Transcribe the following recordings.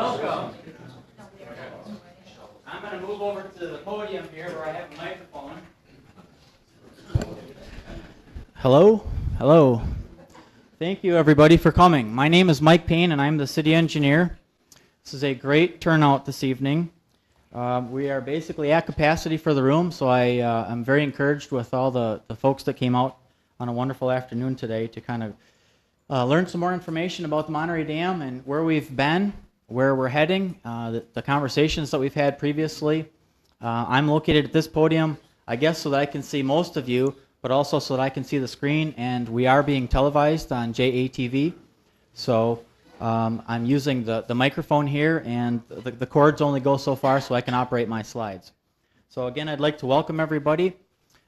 Welcome. I'm going to move over to the podium here where I have a microphone. Hello. Hello. Thank you, everybody, for coming. My name is Mike Payne, and I'm the city engineer. This is a great turnout this evening. We are basically at capacity for the room, so I'm very encouraged with all the folks that came out on a wonderful afternoon today to kind of learn some more information about the Monterey Dam and where we've been, where we're heading, the conversations that we've had previously. I'm located at this podium, I guess, so that I can see most of you, but also so that I can see the screen, and we are being televised on JATV. So I'm using the microphone here, and the cords only go so far so I can operate my slides. So again, I'd like to welcome everybody.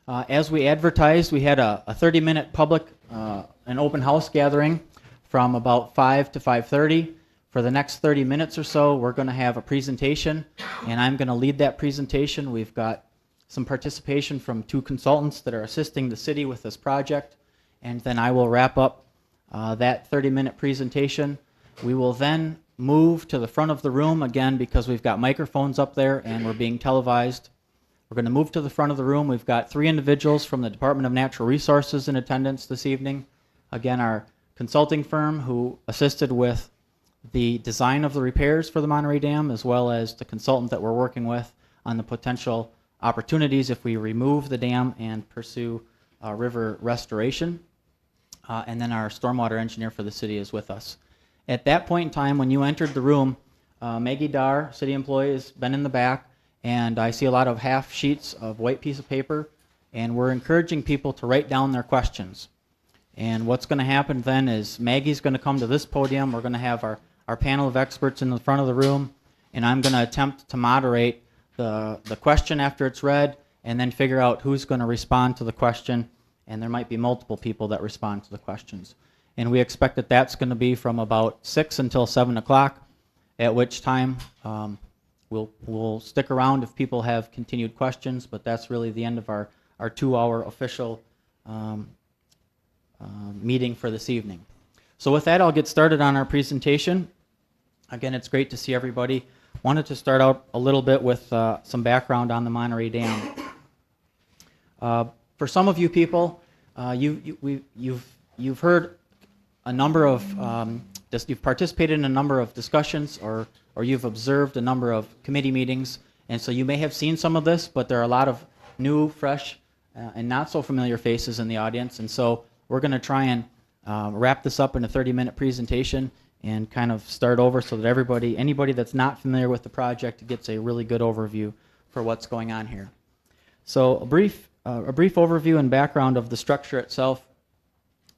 As we advertised, we had a 30-minute public an open house gathering from about 5 to 5:30. For the next 30 minutes or so, we're going to have a presentation, and I'm going to lead that presentation. We've got some participation from 2 consultants that are assisting the city with this project, and then I will wrap up that 30-minute presentation. We will then move to the front of the room again because we've got microphones up there and we're being televised. We're going to move to the front of the room. We've got 3 individuals from the Department of Natural Resources in attendance this evening. Again, our consulting firm who assisted with the design of the repairs for the Monterey Dam, as well as the consultant that we're working with on the potential opportunities if we remove the dam and pursue river restoration. And then our stormwater engineer for the city is with us. At that point in time, when you entered the room, Maggie Dar, city employee, has been in the back, and I see a lot of half sheets of white piece of paper, and we're encouraging people to write down their questions. And what's going to happen then is Maggie's going to come to this podium. We're going to have our panel of experts in the front of the room, and I'm going to attempt to moderate the question after it's read, and then figure out who's going to respond to the question, and there might be multiple people that respond to the questions. And we expect that that's going to be from about 6 until 7 o'clock, at which time we'll stick around if people have continued questions, but that's really the end of our 2-hour official meeting for this evening. So with that, I'll get started on our presentation. Again, it's great to see everybody. Wanted to start out a little bit with some background on the Monterey Dam. For some of you people, you've heard a number of, you've participated in a number of discussions, or you've observed a number of committee meetings, and so you may have seen some of this, but there are a lot of new, fresh, and not so familiar faces in the audience, and so we're going to try and wrap this up in a 30-minute presentation and kind of start over so that anybody that's not familiar with the project gets a really good overview for what's going on here. So a brief overview and background of the structure itself.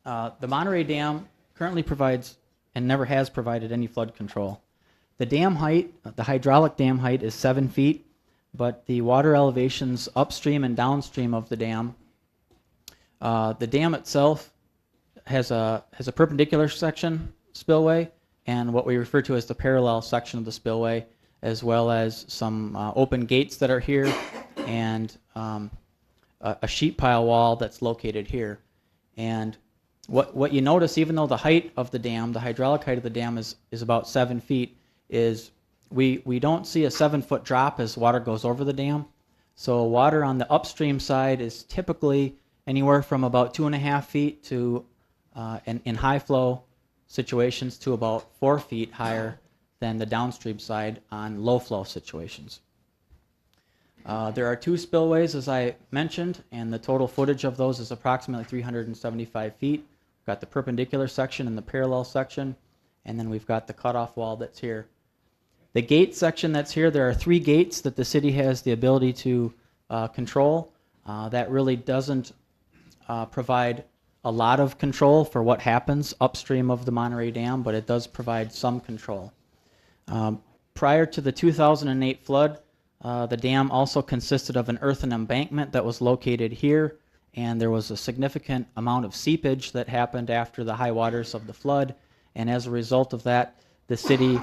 The Monterey Dam currently provides and never has provided any flood control. The dam height, the hydraulic dam height, is 7 feet, but the water elevations upstream and downstream of the dam itself has a perpendicular section spillway and what we refer to as the parallel section of the spillway, as well as some open gates that are here and a sheet pile wall that's located here. And what you notice, even though the height of the dam, the hydraulic height of the dam is about 7 feet, is we don't see a 7-foot drop as water goes over the dam. So water on the upstream side is typically anywhere from about 2.5 feet to, in high flow situations, to about 4 feet higher than the downstream side on low flow situations. There are 2 spillways, as I mentioned, and the total footage of those is approximately 375 feet. We've got the perpendicular section and the parallel section, and then we've got the cutoff wall that's here. The gate section that's here, there are 3 gates that the city has the ability to control. That really doesn't provide a lot of control for what happens upstream of the Monterey Dam, but it does provide some control. Prior to the 2008 flood, the dam also consisted of an earthen embankment that was located here, and there was a significant amount of seepage that happened after the high waters of the flood, and as a result of that, the city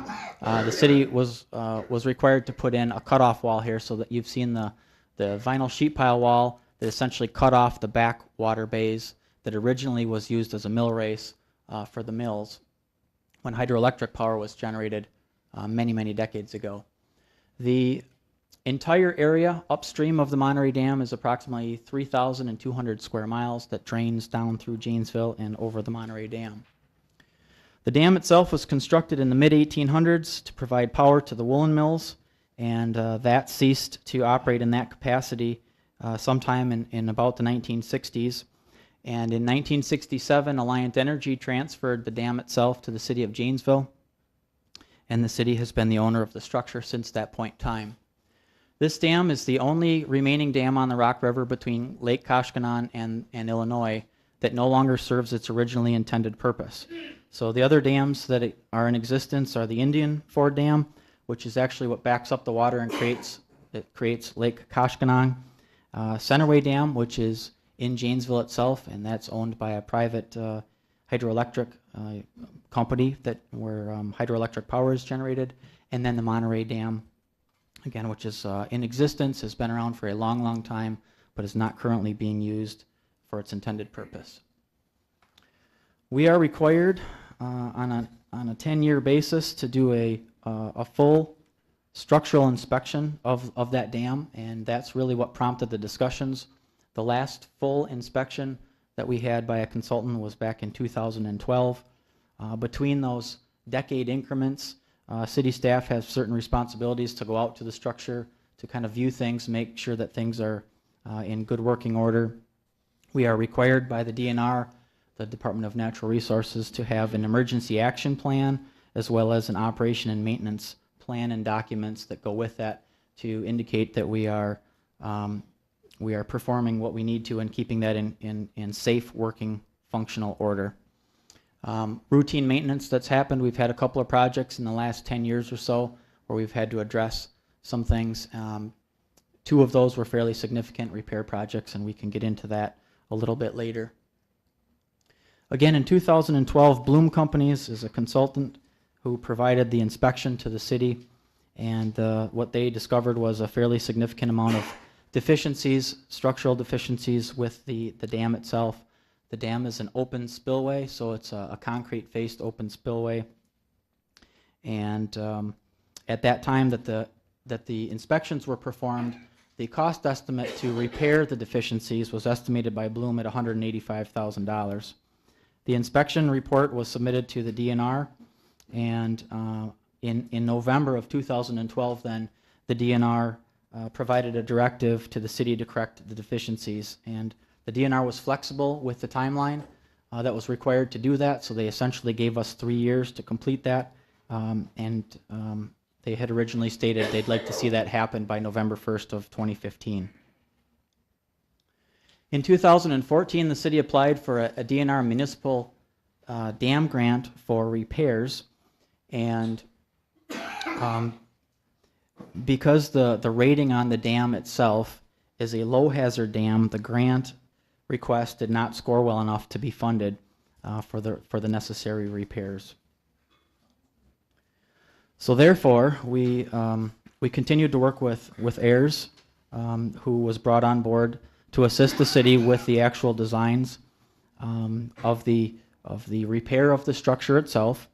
was required to put in a cutoff wall here, so that you've seen the vinyl sheet pile wall that essentially cut off the back water bays that originally was used as a mill race for the mills when hydroelectric power was generated many, many decades ago. The entire area upstream of the Monterey Dam is approximately 3,200 square miles that drains down through Janesville and over the Monterey Dam. The dam itself was constructed in the mid-1800s to provide power to the woolen mills, and that ceased to operate in that capacity sometime in about the 1960s. And in 1967, Alliant Energy transferred the dam itself to the city of Janesville, and the city has been the owner of the structure since that point in time. This dam is the only remaining dam on the Rock River between Lake Koshkonong and Illinois that no longer serves its originally intended purpose. So the other dams that are in existence are the Indian Ford Dam, which is actually what backs up the water and creates Lake Koshkonong. Centerway Dam, which is in Janesville itself, and that's owned by a private hydroelectric company where hydroelectric power is generated. And then the Monterey Dam, again, which is in existence, has been around for a long, long time, but is not currently being used for its intended purpose. We are required on a 10-year basis to do a full structural inspection of that dam, and that's really what prompted the discussions. The last full inspection that we had by a consultant was back in 2012. Between those decade increments, city staff has certain responsibilities to go out to the structure to kind of view things, make sure that things are in good working order. We are required by the DNR, the Department of Natural Resources, to have an emergency action plan as well as an operation and maintenance plan and documents that go with that to indicate that we are performing what we need to and keeping that in safe, working, functional order. Routine maintenance that's happened, we've had a couple of projects in the last 10 years or so where we've had to address some things. Two of those were fairly significant repair projects, and we can get into that a little bit later. Again, in 2012, Bloom Companies is a consultant who provided the inspection to the city, and what they discovered was a fairly significant amount of deficiencies, structural deficiencies with the dam itself. The dam is an open spillway, so it's a concrete-faced open spillway. And at that time that the inspections were performed, the cost estimate to repair the deficiencies was estimated by Bloom at $185,000. The inspection report was submitted to the DNR, and in November of 2012, then the DNR provided a directive to the city to correct the deficiencies, and the DNR was flexible with the timeline that was required to do that, so they essentially gave us 3 years to complete that, and they had originally stated they'd like to see that happen by November 1st of 2015. In 2014, the city applied for a DNR municipal dam grant for repairs, and because the rating on the dam itself is a low hazard dam, the grant request did not score well enough to be funded for the necessary repairs. So therefore, we continued to work with Ayers, who was brought on board to assist the city with the actual designs of the repair of the structure itself.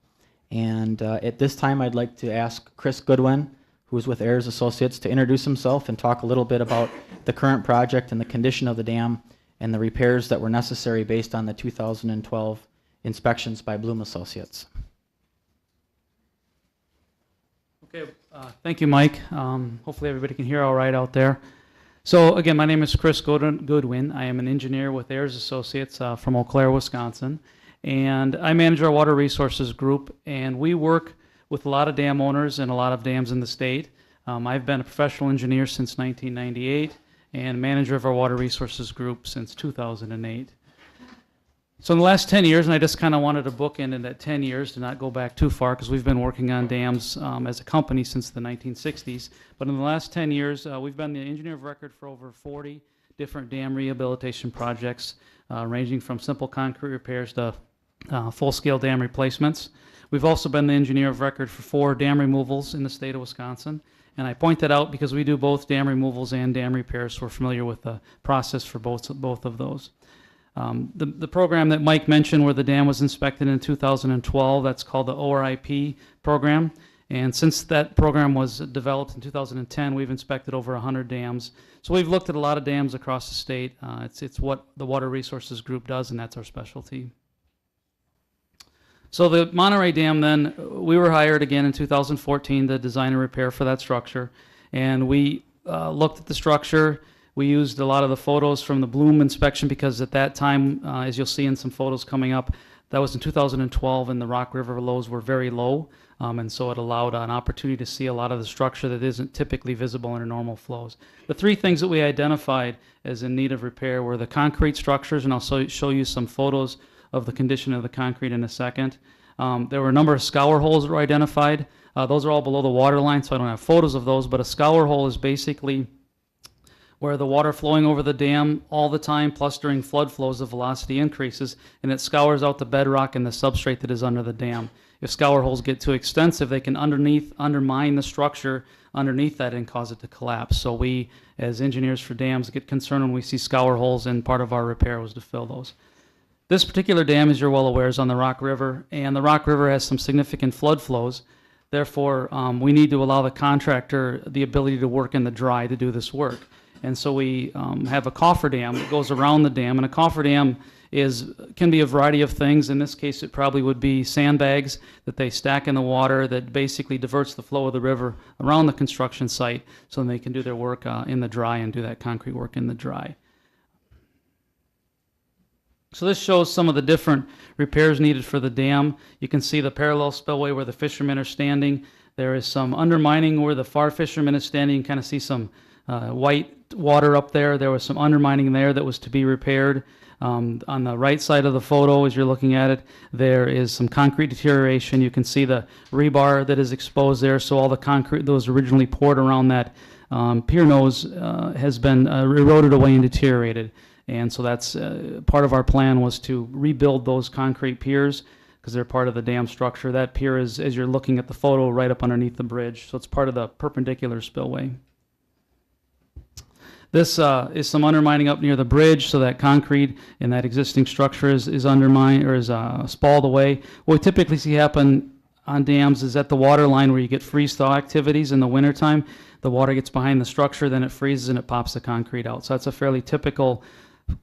And at this time, I'd like to ask Chris Goodwin, who is with Ayers Associates, to introduce himself and talk a little bit about the current project and the condition of the dam and the repairs that were necessary based on the 2012 inspections by Bloom Associates. Okay, thank you, Mike. Hopefully everybody can hear all right out there. So again, my name is Chris Goodwin. I am an engineer with Ayers Associates from Eau Claire, Wisconsin, and I manage our water resources group, and we work with a lot of dam owners and a lot of dams in the state. I've been a professional engineer since 1998 and manager of our water resources group since 2008. So in the last 10 years, and I just kind of wanted to bookend in that 10 years to not go back too far because we've been working on dams as a company since the 1960s. But in the last 10 years, we've been the engineer of record for over 40 different dam rehabilitation projects, ranging from simple concrete repairs to full-scale dam replacements. We've also been the engineer of record for 4 dam removals in the state of Wisconsin. And I point that out because we do both dam removals and dam repairs, so we're familiar with the process for both of those. The program that Mike mentioned where the dam was inspected in 2012, that's called the ORIP program. And since that program was developed in 2010, we've inspected over 100 dams. So we've looked at a lot of dams across the state. It's what the Water Resources Group does, and that's our specialty. So the Monterey Dam then, we were hired again in 2014 to design and repair for that structure. And we looked at the structure. We used a lot of the photos from the Bloom inspection because at that time, as you'll see in some photos coming up, that was in 2012 and the Rock River lows were very low. And so it allowed an opportunity to see a lot of the structure that isn't typically visible under normal flows. The three things that we identified as in need of repair were the concrete structures, and I'll show you some photos of the condition of the concrete in a second. There were a number of scour holes that were identified. Those are all below the water line, so I don't have photos of those, but a scour hole is basically where the water flowing over the dam all the time, plus during flood flows, the velocity increases, and it scours out the bedrock and the substrate that is under the dam. If scour holes get too extensive, they can undermine the structure underneath that and cause it to collapse. So we, as engineers for dams, get concerned when we see scour holes, and part of our repair was to fill those. This particular dam, as you're well aware, is on the Rock River, and the Rock River has some significant flood flows. Therefore, we need to allow the contractor the ability to work in the dry to do this work. And so we have a cofferdam that goes around the dam, and a cofferdam can be a variety of things. In this case, it probably would be sandbags that they stack in the water that basically diverts the flow of the river around the construction site so they can do their work in the dry and do that concrete work in the dry. So this shows some of the different repairs needed for the dam. You can see the parallel spillway where the fishermen are standing. There is some undermining where the far fisherman is standing. You can kind of see some white water up there. There was some undermining there that was to be repaired. On the right side of the photo, as you're looking at it, there is some concrete deterioration. You can see the rebar that is exposed there. So all the concrete that was originally poured around that pier nose has been eroded away and deteriorated. And so that's part of our plan was to rebuild those concrete piers because they're part of the dam structure. That pier is, as you're looking at the photo, right up underneath the bridge. So it's part of the perpendicular spillway. This is some undermining up near the bridge, so that concrete in that existing structure is undermined or is spalled away. What we typically see happen on dams is at the water line where you get freeze-thaw activities in the wintertime. The water gets behind the structure, then it freezes and it pops the concrete out. So that's a fairly typical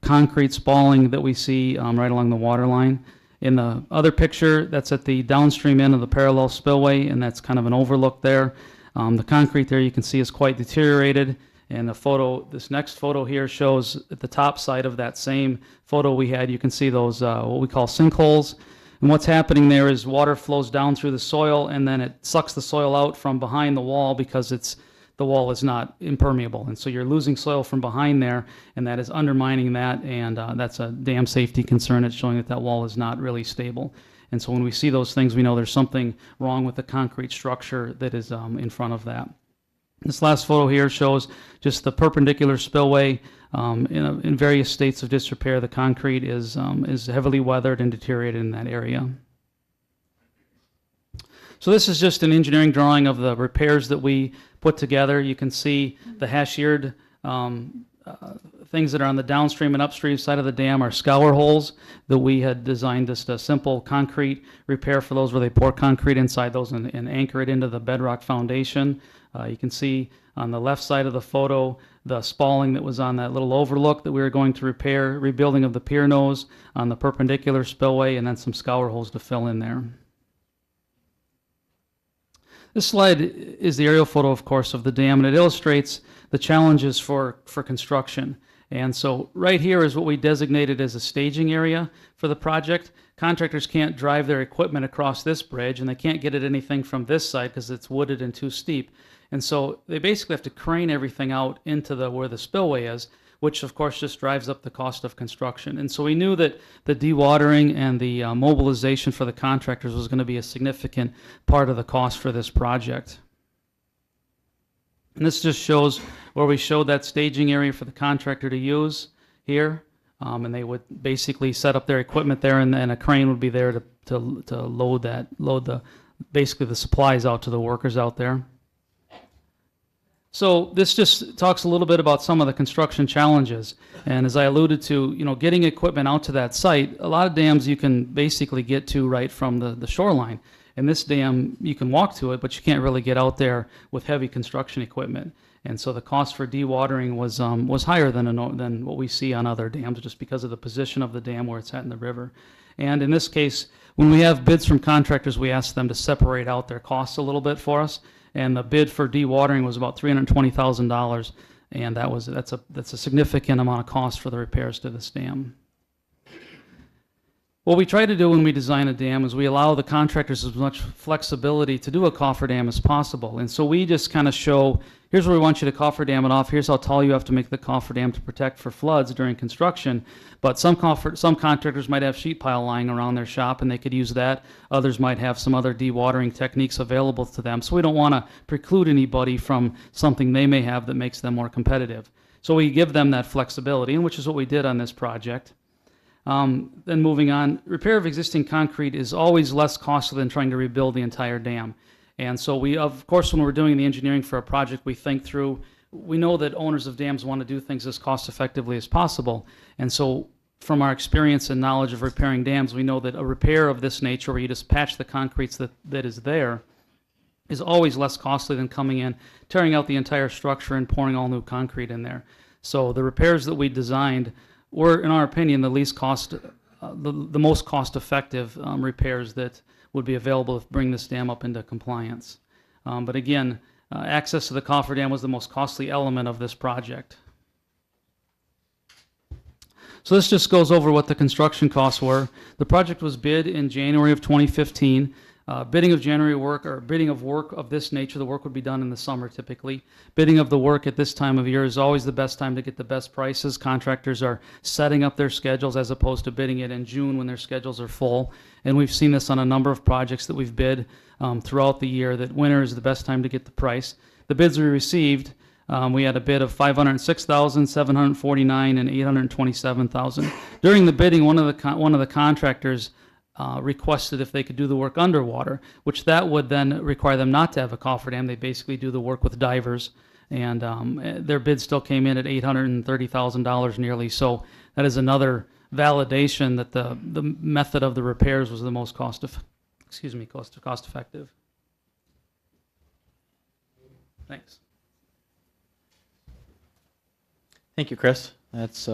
concrete spalling that we see right along the water line. In the other picture, that's at the downstream end of the parallel spillway, and that's kind of an overlook there. The concrete there you can see is quite deteriorated. And the photo, this next photo here shows at the top side of that same photo we had, you can see those what we call sinkholes. And what's happening there is water flows down through the soil and then it sucks the soil out from behind the wall because the wall is not impermeable. And so you're losing soil from behind there, and that is undermining that, and that's a dam safety concern. It's showing that that wall is not really stable. And so when we see those things, we know there's something wrong with the concrete structure that is in front of that. This last photo here shows just the perpendicular spillway in various states of disrepair. The concrete is heavily weathered and deteriorated in that area. So this is just an engineering drawing of the repairs that we put together. You can see the hashiered things that are on the downstream and upstream side of the dam are scour holes that we had designed just a simple concrete repair for those where they pour concrete inside those and anchor it into the bedrock foundation. You can see on the left side of the photo the spalling that was on that little overlook that we were going to repair, rebuilding of the pier nose on the perpendicular spillway, and then some scour holes to fill in there. This slide is the aerial photo, of course, of the dam, and it illustrates the challenges for construction. And so right here is what we designated as a staging area for the project. Contractors can't drive their equipment across this bridge, and they can't get at anything from this side because it's wooded and too steep. And so they basically have to crane everything out into where the spillway is, which of course just drives up the cost of construction. And so we knew that the dewatering and the mobilization for the contractors was going to be a significant part of the cost for this project. And this just shows where we showed that staging area for the contractor to use here. And they would basically set up their equipment there, and a crane would be there to load basically the supplies out to the workers out there. So this just talks a little bit about some of the construction challenges. And as I alluded to, getting equipment out to that site, a lot of dams you can basically get to right from the shoreline. And this dam, you can walk to it, but you can't really get out there with heavy construction equipment. And so the cost for dewatering was higher than what we see on other dams, just because of the position of the dam where it's at in the river. And in this case, when we have bids from contractors, we ask them to separate out their costs a little bit for us. And the bid for dewatering was about $320,000, and that's a significant amount of cost for the repairs to this dam. What we try to do when we design a dam is we allow the contractors as much flexibility to do a cofferdam as possible. And so we just kind of show, here's where we want you to cofferdam it off, here's how tall you have to make the cofferdam to protect for floods during construction. But some contractors might have sheet pile lying around their shop and they could use that. Others might have some other dewatering techniques available to them. So we don't want to preclude anybody from something they may have that makes them more competitive. So we give them that flexibility, and which is what we did on this project. Then moving on, repair of existing concrete is always less costly than trying to rebuild the entire dam. And so we, of course, when we're doing the engineering for a project, we think through, we know that owners of dams want to do things as cost effectively as possible. And so from our experience and knowledge of repairing dams, we know that a repair of this nature, where you just patch the concrete that is there, is always less costly than coming in, tearing out the entire structure and pouring all new concrete in there. So the repairs that we designed were, in our opinion, the least cost, the most cost-effective repairs that would be available to bring this dam up into compliance. But again, access to the cofferdam was the most costly element of this project. So this just goes over what the construction costs were. The project was bid in January of 2015. Bidding of January work, or bidding of work of this nature, the work would be done in the summer typically. Bidding of the work at this time of year is always the best time to get the best prices. Contractors are setting up their schedules as opposed to bidding it in June when their schedules are full. And we've seen this on a number of projects that we've bid throughout the year, that winter is the best time to get the price. The bids we received, we had a bid of $506,000, $749,000, and $827,000. During the bidding, one of the contractors requested if they could do the work underwater, which that would then require them not to have a cofferdam. They basically do the work with divers, and their bid still came in at $830,000 nearly. So that is another validation that the method of the repairs was the most cost effective. Thanks. Thank you, Chris. That's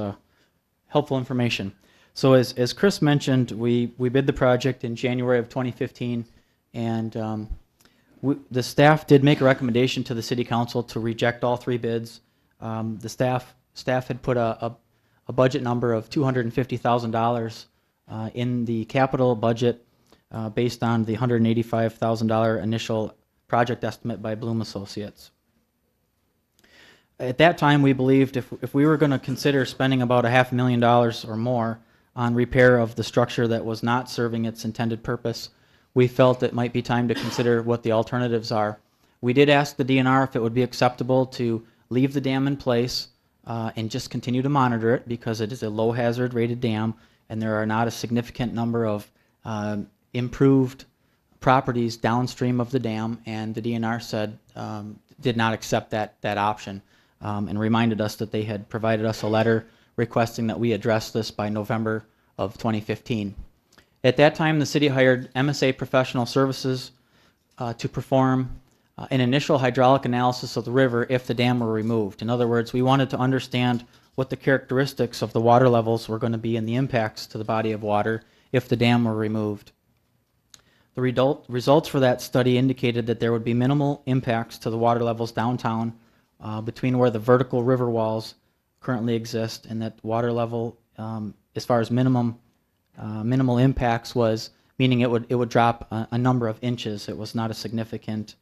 helpful information. So as Chris mentioned, we bid the project in January of 2015, and the staff did make a recommendation to the City Council to reject all three bids. The staff had put a budget number of $250,000 in the capital budget based on the $185,000 initial project estimate by Bloom Associates. At that time, we believed if we were going to consider spending about $500,000 or more on repair of the structure that was not serving its intended purpose, we felt it might be time to consider what the alternatives are. We did ask the DNR if it would be acceptable to leave the dam in place and just continue to monitor it, because it is a low hazard rated dam and there are not a significant number of improved properties downstream of the dam, and the DNR said did not accept that option and reminded us that they had provided us a letter requesting that we address this by November of 2015. At that time, the city hired MSA Professional Services to perform an initial hydraulic analysis of the river if the dam were removed. In other words, we wanted to understand what the characteristics of the water levels were going to be and the impacts to the body of water if the dam were removed. The results for that study indicated that there would be minimal impacts to the water levels downtown between where the vertical river walls currently exist, and that water level, as far as minimal impacts was, meaning it would drop a number of inches. It was not a significant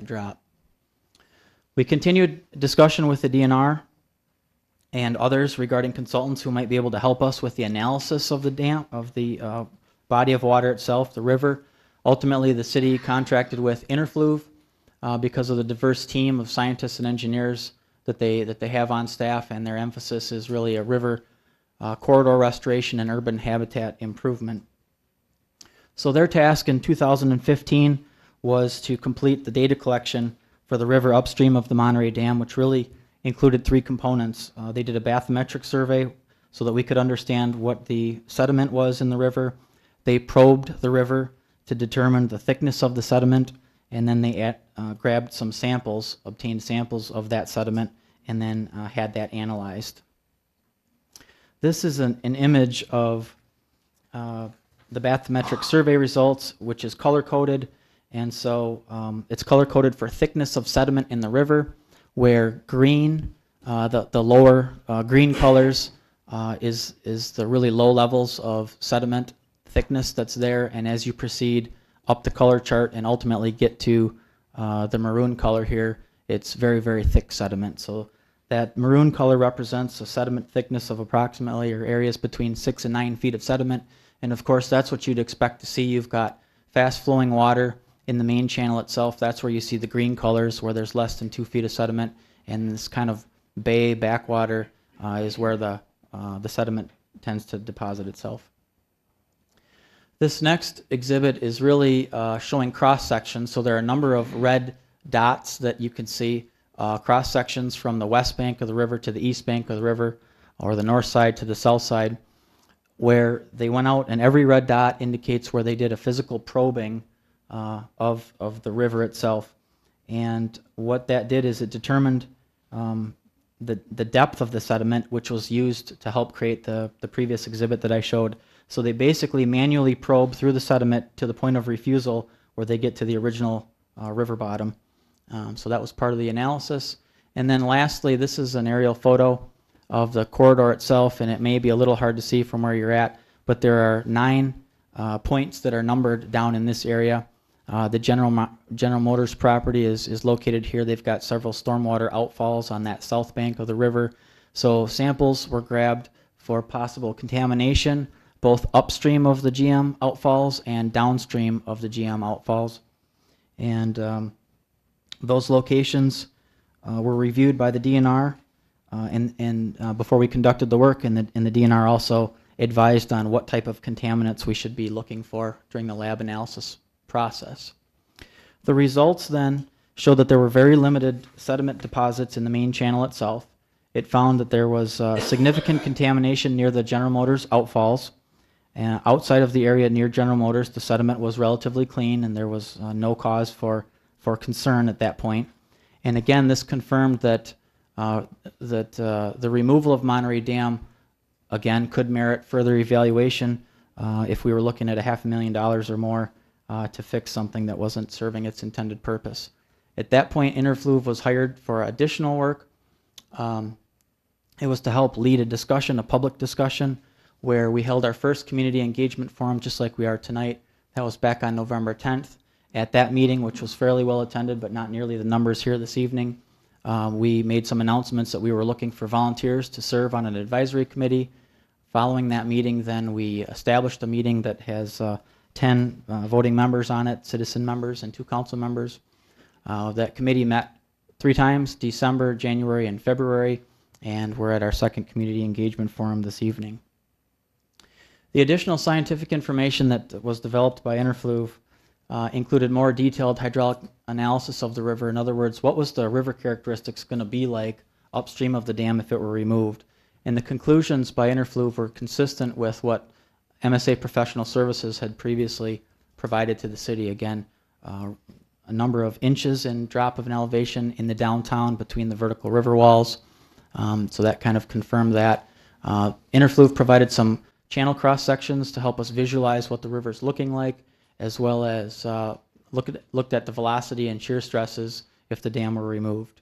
drop. We continued discussion with the DNR and others regarding consultants who might be able to help us with the analysis of the dam, of the body of water itself, the river. Ultimately, the city contracted with InterFlow because of the diverse team of scientists and engineers that they have on staff, and their emphasis is really a river corridor restoration and urban habitat improvement. So their task in 2015 was to complete the data collection for the river upstream of the Monterey Dam, which really included three components. They did a bathymetric survey so that we could understand what the sediment was in the river. They probed the river to determine the thickness of the sediment, and then they grabbed some samples, obtained samples of that sediment, and then had that analyzed. This is an image of the bathymetric survey results, which is color-coded, and so it's color-coded for thickness of sediment in the river, where green, the lower green colors, is the really low levels of sediment thickness that's there, and as you proceed up the color chart and ultimately get to the maroon color here, it's very, very thick sediment. So that maroon color represents a sediment thickness of approximately, or areas between 6 and 9 feet of sediment, and of course that's what you'd expect to see. You've got fast flowing water in the main channel itself. That's where you see the green colors, where there's less than 2 feet of sediment, and this kind of bay backwater is where the sediment tends to deposit itself. This next exhibit is really showing cross sections. So there are a number of red dots that you can see, cross sections from the west bank of the river to the east bank of the river, or the north side to the south side, where they went out, and every red dot indicates where they did a physical probing of the river itself. And what that did is it determined the depth of the sediment, which was used to help create the previous exhibit that I showed. So they basically manually probe through the sediment to the point of refusal, where they get to the original river bottom. So that was part of the analysis. And then lastly, this is an aerial photo of the corridor itself, and it may be a little hard to see from where you're at, but there are 9 points that are numbered down in this area. The General Motors property is located here. They've got several stormwater outfalls on that south bank of the river. So samples were grabbed for possible contamination, both upstream of the GM outfalls and downstream of the GM outfalls. And those locations were reviewed by the DNR before we conducted the work, and the DNR also advised on what type of contaminants we should be looking for during the lab analysis process. The results then showed that there were very limited sediment deposits in the main channel itself. It found that there was significant contamination near the General Motors outfalls. Outside of the area near General Motors, the sediment was relatively clean, and there was no cause for concern at that point. And again, this confirmed that the removal of Monterey Dam, again, could merit further evaluation if we were looking at $500,000 or more to fix something that wasn't serving its intended purpose. At that point, InterFlow was hired for additional work. It was to help lead a discussion, a public discussion, where we held our first community engagement forum, just like we are tonight. That was back on November 10th. At that meeting, which was fairly well attended, but not nearly the numbers here this evening, we made some announcements that we were looking for volunteers to serve on an advisory committee. Following that meeting, then we established a meeting that has 10 voting members on it, citizen members and 2 council members. That committee met 3 times, December, January, and February, and we're at our second community engagement forum this evening. The additional scientific information that was developed by InterFlow included more detailed hydraulic analysis of the river. In other words, what was the river characteristics going to be like upstream of the dam if it were removed? And the conclusions by InterFlow were consistent with what MSA Professional Services had previously provided to the city. Again, a number of inches in drop of an elevation in the downtown between the vertical river walls. So that kind of confirmed that. InterFlow provided some channel cross sections to help us visualize what the river's looking like, as well as looked at the velocity and shear stresses if the dam were removed.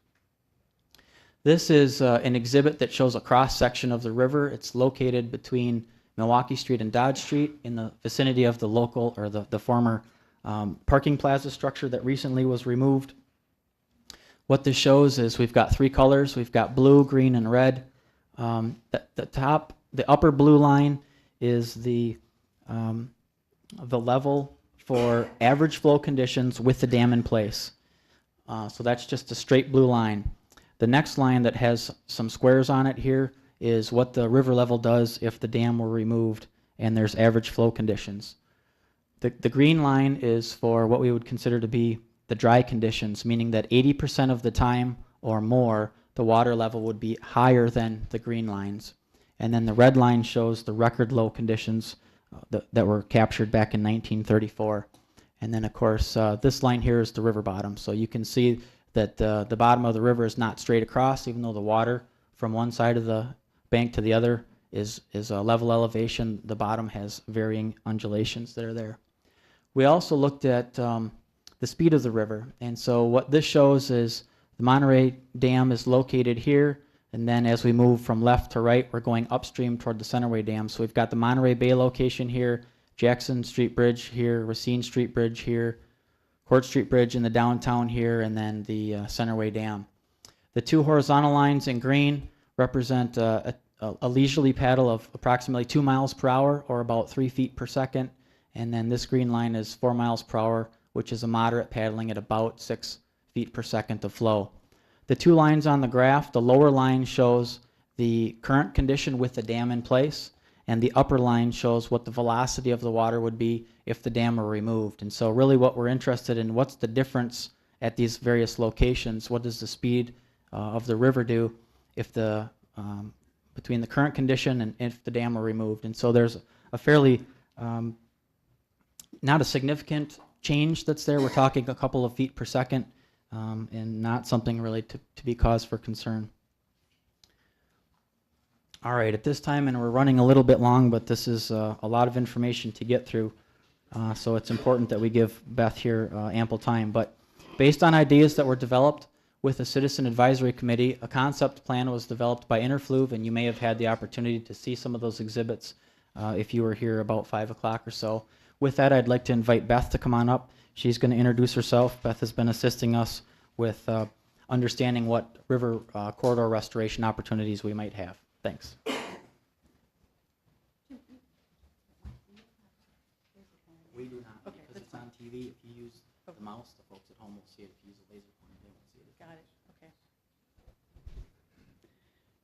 This is an exhibit that shows a cross section of the river. It's located between Milwaukee Street and Dodge Street in the vicinity of the local, or the former parking plaza structure that recently was removed. What this shows is we've got 3 colors. We've got blue, green, and red. The upper blue line is the level for average flow conditions with the dam in place. So that's just a straight blue line. The next line that has some squares on it here is what the river level does if the dam were removed and there's average flow conditions. The green line is for what we would consider to be the dry conditions, meaning that 80% of the time or more, the water level would be higher than the green lines. And then the red line shows the record low conditions that were captured back in 1934. And then, of course, this line here is the river bottom. So you can see that the bottom of the river is not straight across, even though the water from one side of the bank to the other is a level elevation. The bottom has varying undulations that are there. We also looked at the speed of the river. And so what this shows is the Monterey Dam is located here, and then as we move from left to right, we're going upstream toward the Centerway Dam. So we've got the Monterey Bay location here, Jackson Street Bridge here, Racine Street Bridge here, Court Street Bridge in the downtown here, and then the Centerway Dam. The two horizontal lines in green represent a leisurely paddle of approximately 2 miles per hour, or about 3 feet per second. And then this green line is 4 miles per hour, which is a moderate paddling at about 6 feet per second of flow. The two lines on the graph, the lower line shows the current condition with the dam in place, and the upper line shows what the velocity of the water would be if the dam were removed. And so really what we're interested in, what's the difference at these various locations? What does the speed of the river do if the between the current condition and if the dam were removed? And so there's a fairly not a significant change that's there. We're talking a couple of feet per second, and not something really to be cause for concern. All right, at this time, and we're running a little bit long, but this is a lot of information to get through, so it's important that we give Beth here ample time. But based on ideas that were developed with the Citizen Advisory Committee, a concept plan was developed by InterFlow, and you may have had the opportunity to see some of those exhibits if you were here about 5 o'clock or so. With that, I'd like to invite Beth to come on up. She's going to introduce herself. Beth has been assisting us with understanding what river corridor restoration opportunities we might have. Thanks. We do not, okay, because it's on TV. If you use the mouse, the folks at home will see it. If you use a laser pointer, they won't see it. Got it. Okay.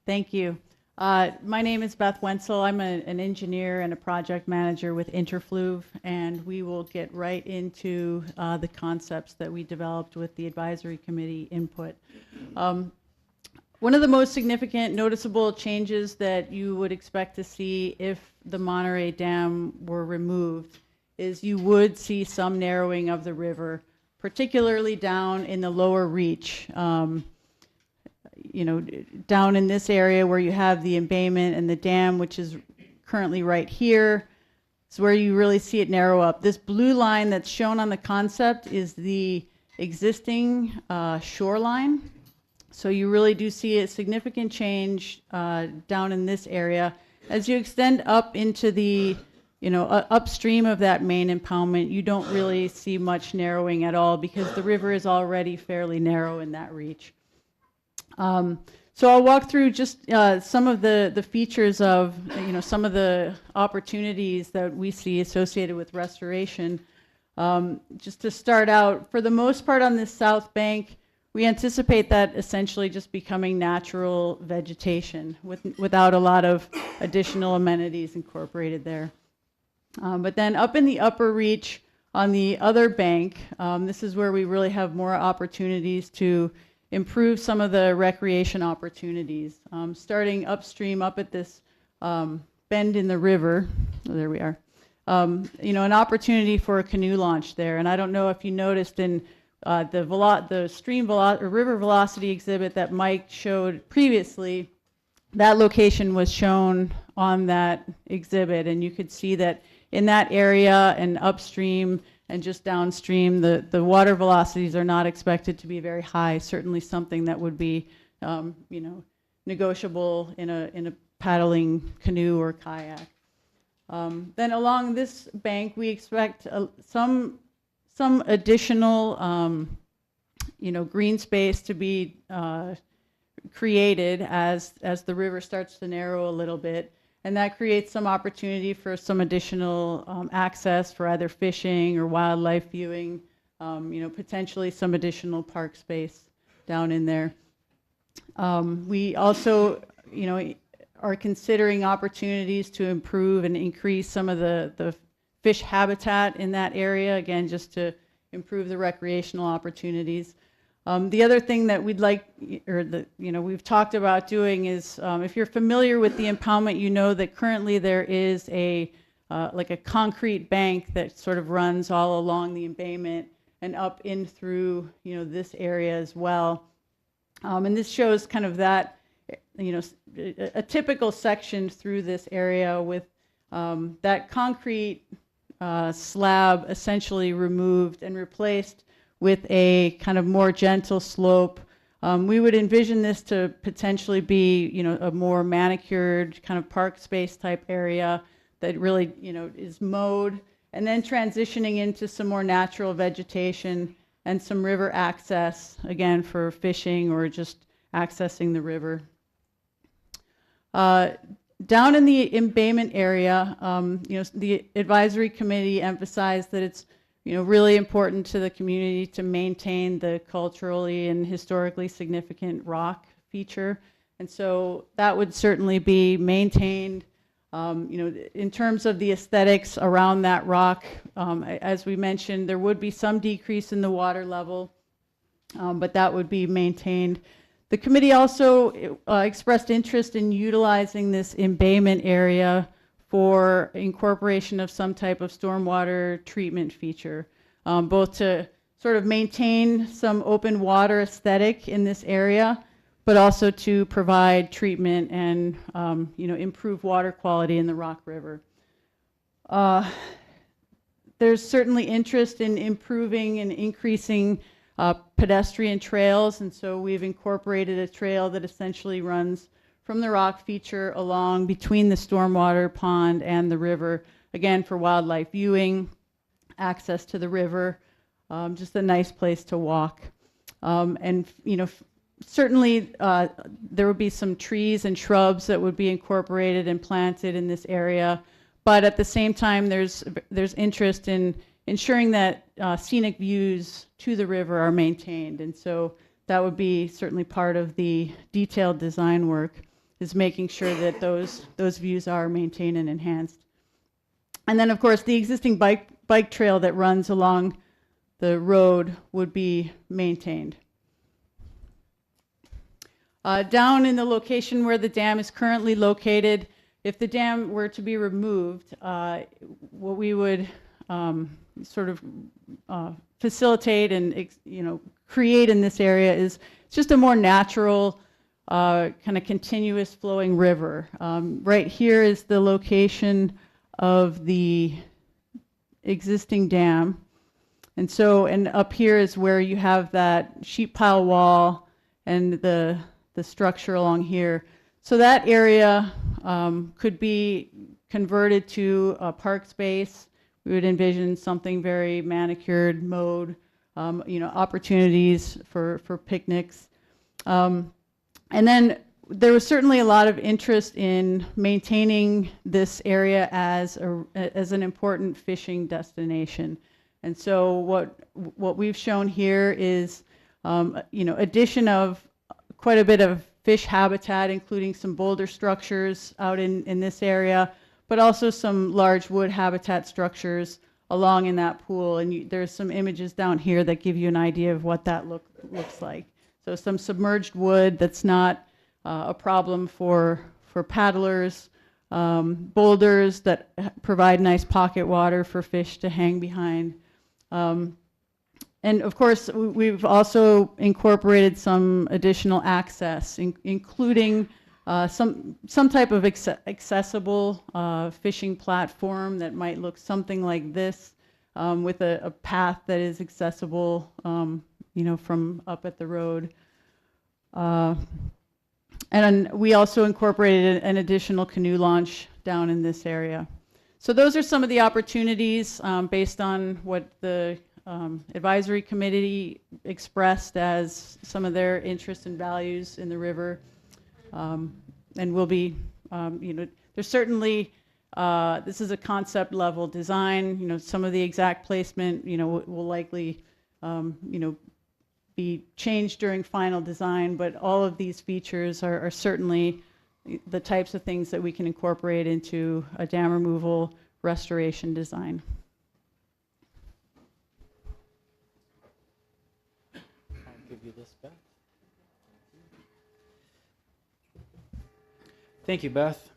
Thank you. My name is Beth Wenzel. I'm an engineer and a project manager with InterFlow, and we will get right into the concepts that we developed with the advisory committee input. One of the most significant noticeable changes that you would expect to see if the Monterey Dam were removed is you would see some narrowing of the river, particularly down in the lower reach. You know, down in this area where you have the embayment and the dam, which is currently right here, is where you really see it narrow up. This blue line that's shown on the concept is the existing shoreline. So you really do see a significant change down in this area. As you extend up into the, you know, upstream of that main impoundment, you don't really see much narrowing at all because the river is already fairly narrow in that reach. So I'll walk through just some of the features of, you know, some of the opportunities that we see associated with restoration. Just to start out, for the most part on this south bank, we anticipate that essentially just becoming natural vegetation without a lot of additional amenities incorporated there. But then up in the upper reach on the other bank, this is where we really have more opportunities to improve some of the recreation opportunities. Starting upstream up at this bend in the river, oh, there we are, you know, an opportunity for a canoe launch there. And I don't know if you noticed in the stream or river velocity exhibit that Mike showed previously, that location was shown on that exhibit, and you could see that in that area and upstream and just downstream, the water velocities are not expected to be very high. Certainly something that would be, you know, negotiable in a paddling canoe or kayak. Then along this bank, we expect some additional, you know, green space to be created as the river starts to narrow a little bit. And that creates some opportunity for some additional access for either fishing or wildlife viewing, you know, potentially some additional park space down in there. We also, you know, are considering opportunities to improve and increase some of the fish habitat in that area, again, just to improve the recreational opportunities. The other thing that we'd like, or you know, we've talked about doing is, if you're familiar with the impoundment, you know that currently there is a like a concrete bank that sort of runs all along the embayment and up in through, this area as well. And this shows kind of that, a typical section through this area with that concrete slab essentially removed and replaced with a kind of more gentle slope. We would envision this to potentially be, a more manicured kind of park space type area that really, is mowed, and then transitioning into some more natural vegetation and some river access, again, for fishing or just accessing the river. Down in the embayment area, the advisory committee emphasized that it's, really important to the community to maintain the culturally and historically significant rock feature. And so that would certainly be maintained. In terms of the aesthetics around that rock, as we mentioned, there would be some decrease in the water level, but that would be maintained. The committee also expressed interest in utilizing this embayment area for incorporation of some type of stormwater treatment feature, both to sort of maintain some open water aesthetic in this area, but also to provide treatment and improve water quality in the Rock River. There's certainly interest in improving and increasing pedestrian trails, and so we've incorporated a trail that essentially runs from the rock feature along between the stormwater pond and the river, again for wildlife viewing, access to the river, just a nice place to walk. And certainly there would be some trees and shrubs that would be incorporated and planted in this area, but at the same time there's interest in ensuring that scenic views to the river are maintained, and so that would be certainly part of the detailed design work, is making sure that those views are maintained and enhanced. And then of course the existing bike trail that runs along the road would be maintained. Down in the location where the dam is currently located, if the dam were to be removed, what we would sort of facilitate and create in this area is just a more natural kind of continuous flowing river. Right here is the location of the existing dam, and up here is where you have that sheet pile wall and the structure along here. So that area could be converted to a park space. We would envision something very manicured, mowed, opportunities for picnics. And then there was certainly a lot of interest in maintaining this area as an important fishing destination. And so what we've shown here is, addition of quite a bit of fish habitat, including some boulder structures out in this area, but also some large wood habitat structures along in that pool. And there's some images down here that give you an idea of what that looks like. So some submerged wood that's not a problem for paddlers, boulders that provide nice pocket water for fish to hang behind. And of course, we've also incorporated some additional access, including some type of accessible fishing platform that might look something like this, with a path that is accessible, from up at the road. And we also incorporated an additional canoe launch down in this area. So those are some of the opportunities based on what the advisory committee expressed as some of their interests and values in the river. And we'll be, there's certainly, this is a concept level design, some of the exact placement, will likely, be changed during final design, but all of these features are certainly the types of things that we can incorporate into a dam removal restoration design. I'll give you this, Beth. Thank you, Beth.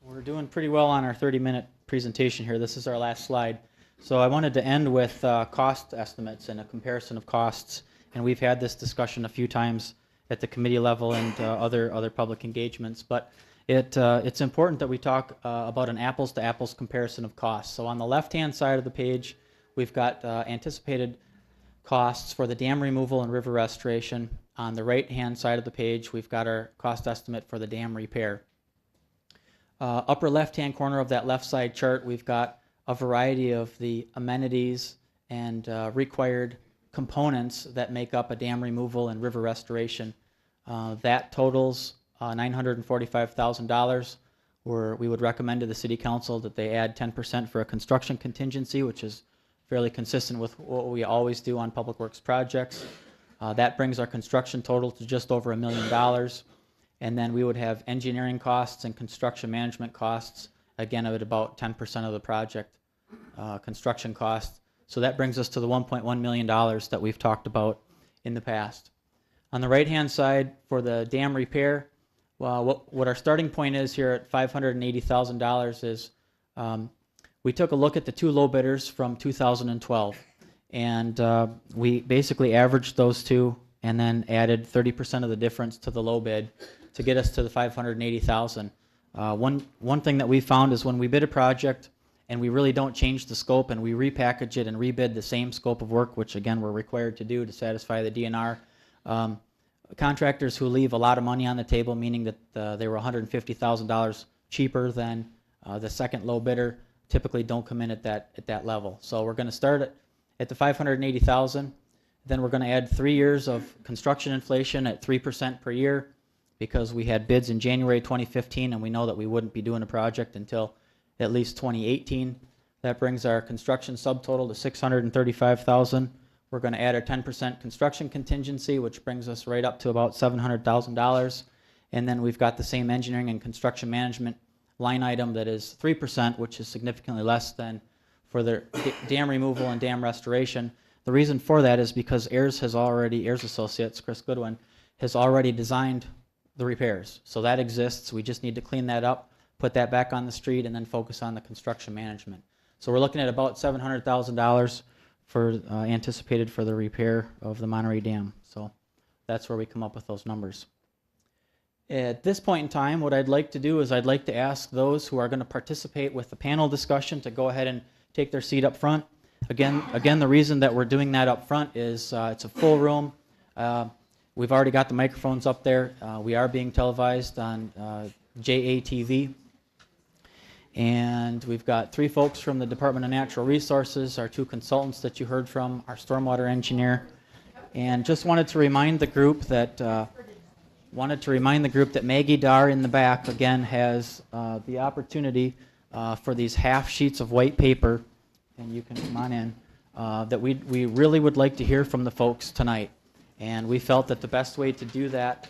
We're doing pretty well on our 30-minute presentation here. This is our last slide. So I wanted to end with cost estimates and a comparison of costs. And we've had this discussion a few times at the committee level and other public engagements. But it's important that we talk about an apples-to-apples comparison of costs. So on the left-hand side of the page, we've got anticipated costs for the dam removal and river restoration. On the right-hand side of the page, we've got our cost estimate for the dam repair. Upper left-hand corner of that left side chart, we've got a variety of the amenities and required components that make up a dam removal and river restoration. That totals $945,000, where we would recommend to the City Council that they add 10% for a construction contingency, which is fairly consistent with what we always do on public works projects. That brings our construction total to just over $1 million. And then we would have engineering costs and construction management costs, again, at about 10% of the project construction cost. So that brings us to the $1.1 million that we've talked about in the past. On the right-hand side, for the dam repair, well, what our starting point is here at $580,000 is we took a look at the two low bidders from 2012, and we basically averaged those two and then added 30% of the difference to the low bid to get us to the $580,000. One thing that we found is when we bid a project and we really don't change the scope and we repackage it and rebid the same scope of work, which again we're required to do to satisfy the DNR, contractors who leave a lot of money on the table, meaning that they were $150,000 cheaper than the second low bidder, typically don't come in at that level. So we're going to start at the $580,000. Then we're going to add 3 years of construction inflation at 3% per year, because we had bids in January 2015 and we know that we wouldn't be doing a project until at least 2018. That brings our construction subtotal to $635,000. We're going to add our 10% construction contingency, which brings us right up to about $700,000. And then we've got the same engineering and construction management line item that is 3%, which is significantly less than for the dam removal and dam restoration. The reason for that is because Ayers Associates, Chris Goodwin, has already designed the repairs. So that exists. We just need to clean that up, put that back on the street, and then focus on the construction management. So we're looking at about $700,000 for anticipated for the repair of the Monterey Dam. So that's where we come up with those numbers. At this point in time, what I'd like to do is I'd like to ask those who are going to participate with the panel discussion to go ahead and take their seat up front. Again, the reason that we're doing that up front is it's a full room. We've already got the microphones up there. We are being televised on JATV. And we've got 3 folks from the Department of Natural Resources, our 2 consultants that you heard from, our stormwater engineer. And just wanted to remind the group that Maggie Dar in the back, again, has the opportunity for these half sheets of white paper, and you can come on in, that we really would like to hear from the folks tonight. And we felt that the best way to do that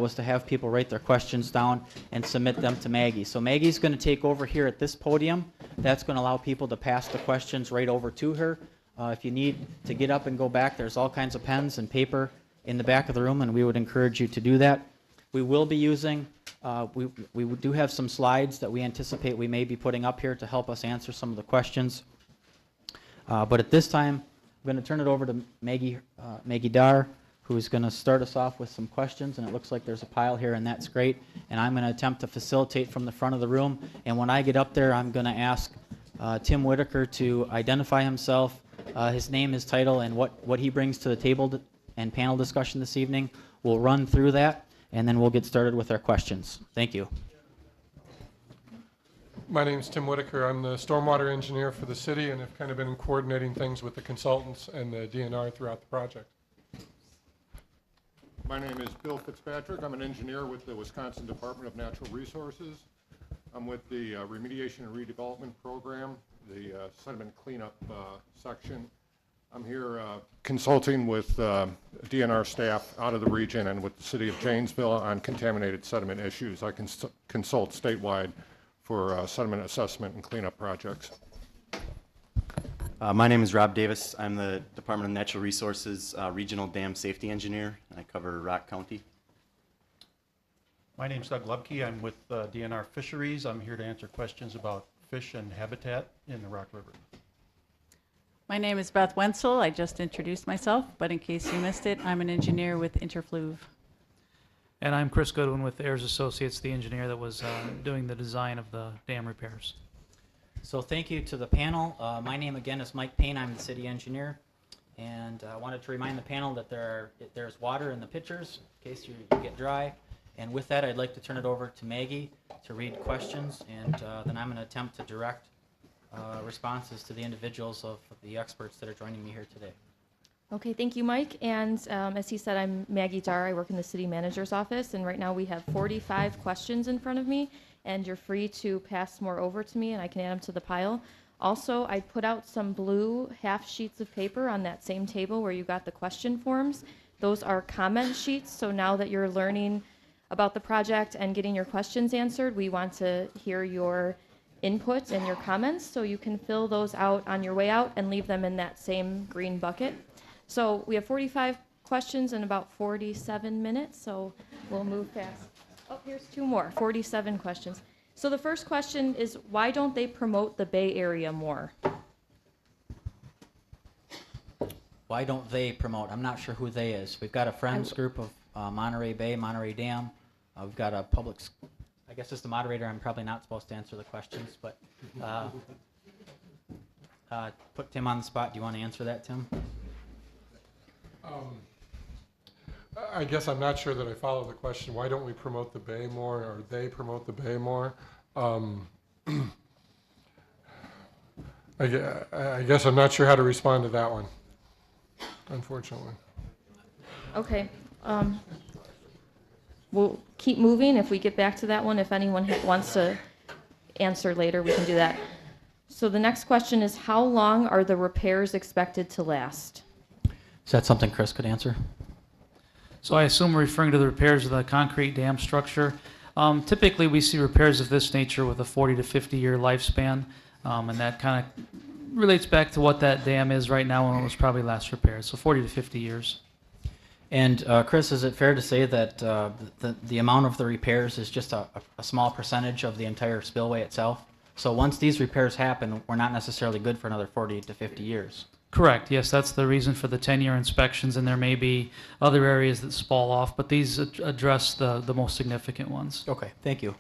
was to have people write their questions down and submit them to Maggie. So Maggie's going to take over here at this podium. That's going to allow people to pass the questions right over to her. If you need to get up and go back, there's all kinds of pens and paper in the back of the room, and we would encourage you to do that. We will be using, we do have some slides that we anticipate we may be putting up here to help us answer some of the questions. But at this time, I'm going to turn it over to Maggie Dar, who is going to start us off with some questions, and it looks like there's a pile here, and that's great. And I'm going to attempt to facilitate from the front of the room, and when I get up there, I'm going to ask Tim Whitaker to identify himself, his name, his title, and what he brings to the table and panel discussion this evening. We'll run through that, and then we'll get started with our questions. Thank you. My name is Tim Whitaker. I'm the stormwater engineer for the city and have kind of been coordinating things with the consultants and the DNR throughout the project. My name is Bill Fitzpatrick. I'm an engineer with the Wisconsin Department of Natural Resources. I'm with the Remediation and Redevelopment Program, the sediment cleanup section. I'm here consulting with DNR staff out of the region and with the city of Janesville on contaminated sediment issues. I consult statewide for sediment assessment and cleanup projects. My name is Rob Davis. I'm the Department of Natural Resources Regional Dam Safety Engineer. I cover Rock County. My name's Doug Lubke. I'm with DNR Fisheries. I'm here to answer questions about fish and habitat in the Rock River. My name is Beth Wenzel. I just introduced myself, but in case you missed it, I'm an engineer with InterFlow. And I'm Chris Goodwin with Ayers Associates, the engineer that was doing the design of the dam repairs. So thank you to the panel. My name again is Mike Payne. I'm the city engineer. And I wanted to remind the panel that there's water in the pitchers in case you get dry. And with that, I'd like to turn it over to Maggie to read questions, and then I'm going to attempt to direct responses to the individuals of the experts that are joining me here today. Okay, thank you, Mike. And as he said, I'm Maggie Dar. I work in the city manager's office, and right now we have 45 questions in front of me, and you're free to pass more over to me, and I can add them to the pile. Also, I put out some blue half sheets of paper on that same table where you got the question forms. Those are comment sheets, so now that you're learning about the project and getting your questions answered, we want to hear your input and your comments, so you can fill those out on your way out and leave them in that same green bucket. So we have 45 questions in about 47 minutes, so we'll move fast. Oh, here's two more, 47 questions. So the first question is, why don't they promote the Bay Area more? Why don't they promote? I'm not sure who they is. We've got a friends group of Monterey Bay, Monterey Dam. We've got a I guess as the moderator, I'm probably not supposed to answer the questions, but put Tim on the spot. Do you want to answer that, Tim? I guess I'm not sure that I follow the question. Why don't we promote the Bay more, or they promote the Bay more? I guess I'm not sure how to respond to that one, unfortunately. Okay. We'll keep moving. If we get back to that one, if anyone wants to answer later, we can do that. So the next question is, how long are the repairs expected to last? Is that something Chris could answer? So I assume we're referring to the repairs of the concrete dam structure. Typically, we see repairs of this nature with a 40 to 50 year lifespan, and that kind of relates back to what that dam is right now when it was probably last repaired, so 40 to 50 years. And Chris, is it fair to say that the amount of the repairs is just a small percentage of the entire spillway itself? So once these repairs happen, we're not necessarily good for another 40 to 50 years. Correct. Yes, that's the reason for the 10-year inspections, and there may be other areas that fall off, but these address the most significant ones. Okay, thank you.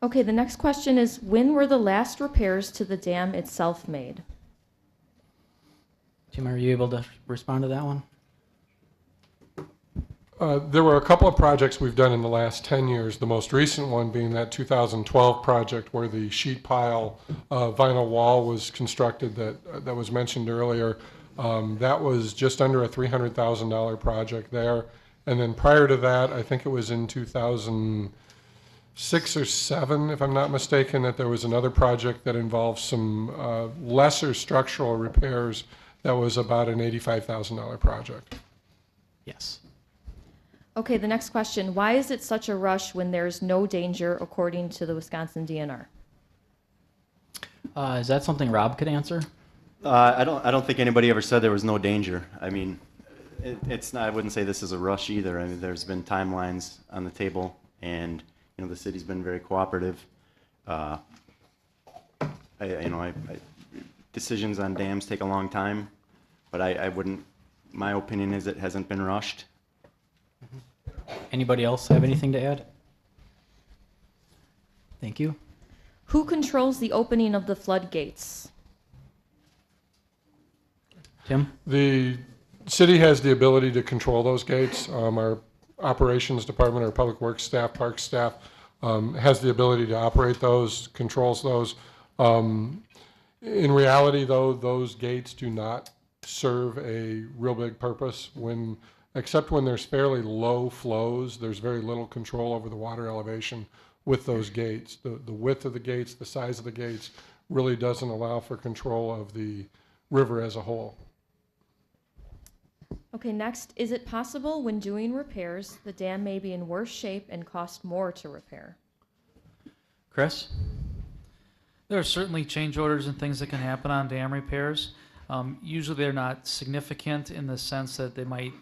Okay, the next question is, when were the last repairs to the dam itself made? Tim, are you able to respond to that one? There were a couple of projects we've done in the last 10 years, the most recent one being that 2012 project where the sheet pile vinyl wall was constructed that was mentioned earlier. That was just under a $300,000 project there. And then prior to that, I think it was in 2006 or 7, if I'm not mistaken, that there was another project that involved some lesser structural repairs that was about an $85,000 project. Yes. Okay, the next question. Why is it such a rush when there's no danger according to the Wisconsin DNR? Is that something Rob could answer? I don't think anybody ever said there was no danger. I mean, it's not, I wouldn't say this is a rush either. I mean, there's been timelines on the table, and the city's been very cooperative. Decisions on dams take a long time, but I wouldn't. My opinion is it hasn't been rushed. Anybody else have anything to add? Thank you. Who controls the opening of the floodgates? Tim? The city has the ability to control those gates. Our operations department, our public works staff, park staff has the ability to operate those, controls those. In reality, though, those gates do not serve a real big purpose except when there's fairly low flows. There's very little control over the water elevation with those gates. The width of the gates, the size of the gates really doesn't allow for control of the river as a whole. Okay, next, is it possible when doing repairs, the dam may be in worse shape and cost more to repair? Chris? There are certainly change orders and things that can happen on dam repairs. Usually they're not significant in the sense that they might,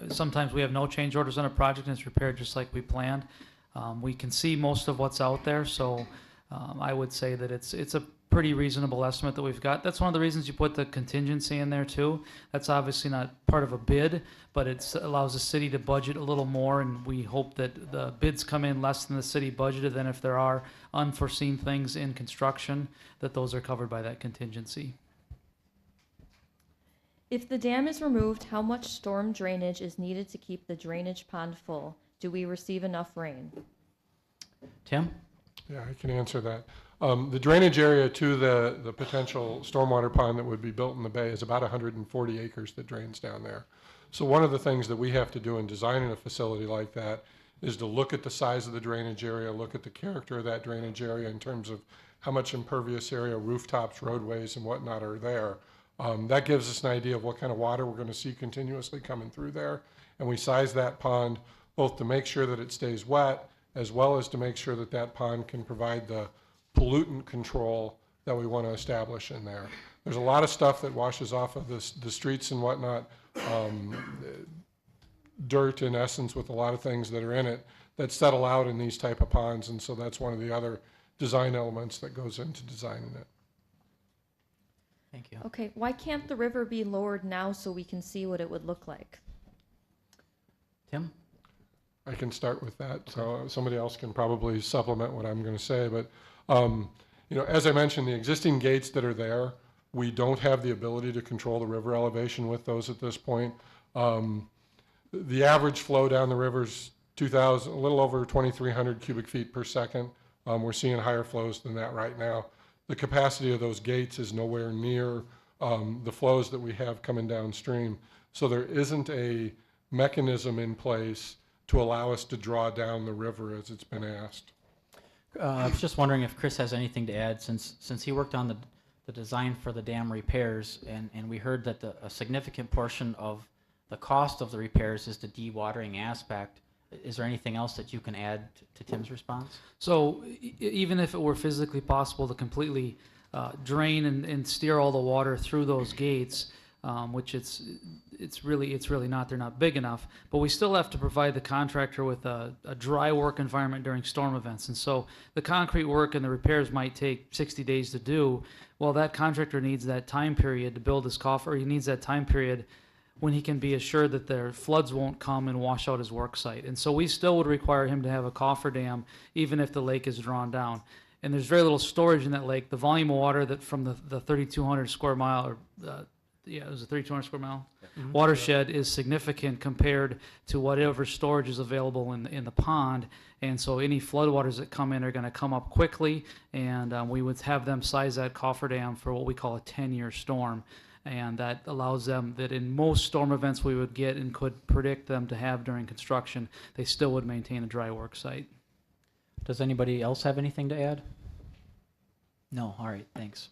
sometimes we have no change orders on a project and it's repaired just like we planned. We can see most of what's out there, so I would say that it's a pretty reasonable estimate that we've got. That's one of the reasons you put the contingency in there too. That's obviously not part of a bid, but it allows the city to budget a little more, and we hope that the bids come in less than the city budgeted. Then if there are unforeseen things in construction, that those are covered by that contingency. If the dam is removed, how much storm drainage is needed to keep the drainage pond full? Do we receive enough rain? Tim? Yeah, I can answer that. The drainage area to the potential stormwater pond that would be built in the bay is about 140 acres that drains down there. So one of the things that we have to do in designing a facility like that is to look at the size of the drainage area, look at the character of that drainage area in terms of how much impervious area, rooftops, roadways, and whatnot are there. That gives us an idea of what kind of water we're going to see continuously coming through there. And we size that pond both to make sure that it stays wet, as well as to make sure that that pond can provide the pollutant control that we want to establish in there. There's a lot of stuff that washes off of the streets and whatnot, dirt in essence, with a lot of things that are in it that settle out in these type of ponds, and so that's one of the other design elements that goes into designing it. Thank you. Okay, why can't the river be lowered now so we can see what it would look like? Tim? I can start with that, so somebody else can probably supplement what I'm going to say. But you know, as I mentioned, the existing gates that are there, we don't have the ability to control the river elevation with those at this point. The average flow down the river is 2,000, a little over 2,300 cubic feet per second. We're seeing higher flows than that right now. The capacity of those gates is nowhere near the flows that we have coming downstream. So there isn't a mechanism in place to allow us to draw down the river as it's been asked. I was just wondering if Chris has anything to add, since he worked on the design for the dam repairs, and we heard that a significant portion of the cost of the repairs is the dewatering aspect. Is there anything else that you can add to Tim's response? So even if it were physically possible to completely drain and steer all the water through those gates, which it's really not, they're not big enough, but we still have to provide the contractor with a dry work environment during storm events. And so the concrete work and the repairs might take 60 days to do. Well, that contractor needs that time period to build his coffer. He needs that time period when he can be assured that the floods won't come and wash out his work site. And so we still would require him to have a cofferdam even if the lake is drawn down. And there's very little storage in that lake. The volume of water that from the 3,200 square mile, or it was a 3,200 square mile watershed, is significant compared to whatever storage is available in the pond. And so any floodwaters that come in are going to come up quickly, and we would have them size that cofferdam for what we call a 10-year storm. And that allows them that in most storm events we would get and could predict them to have during construction, they still would maintain a dry work site. Does anybody else have anything to add? No? All right, thanks.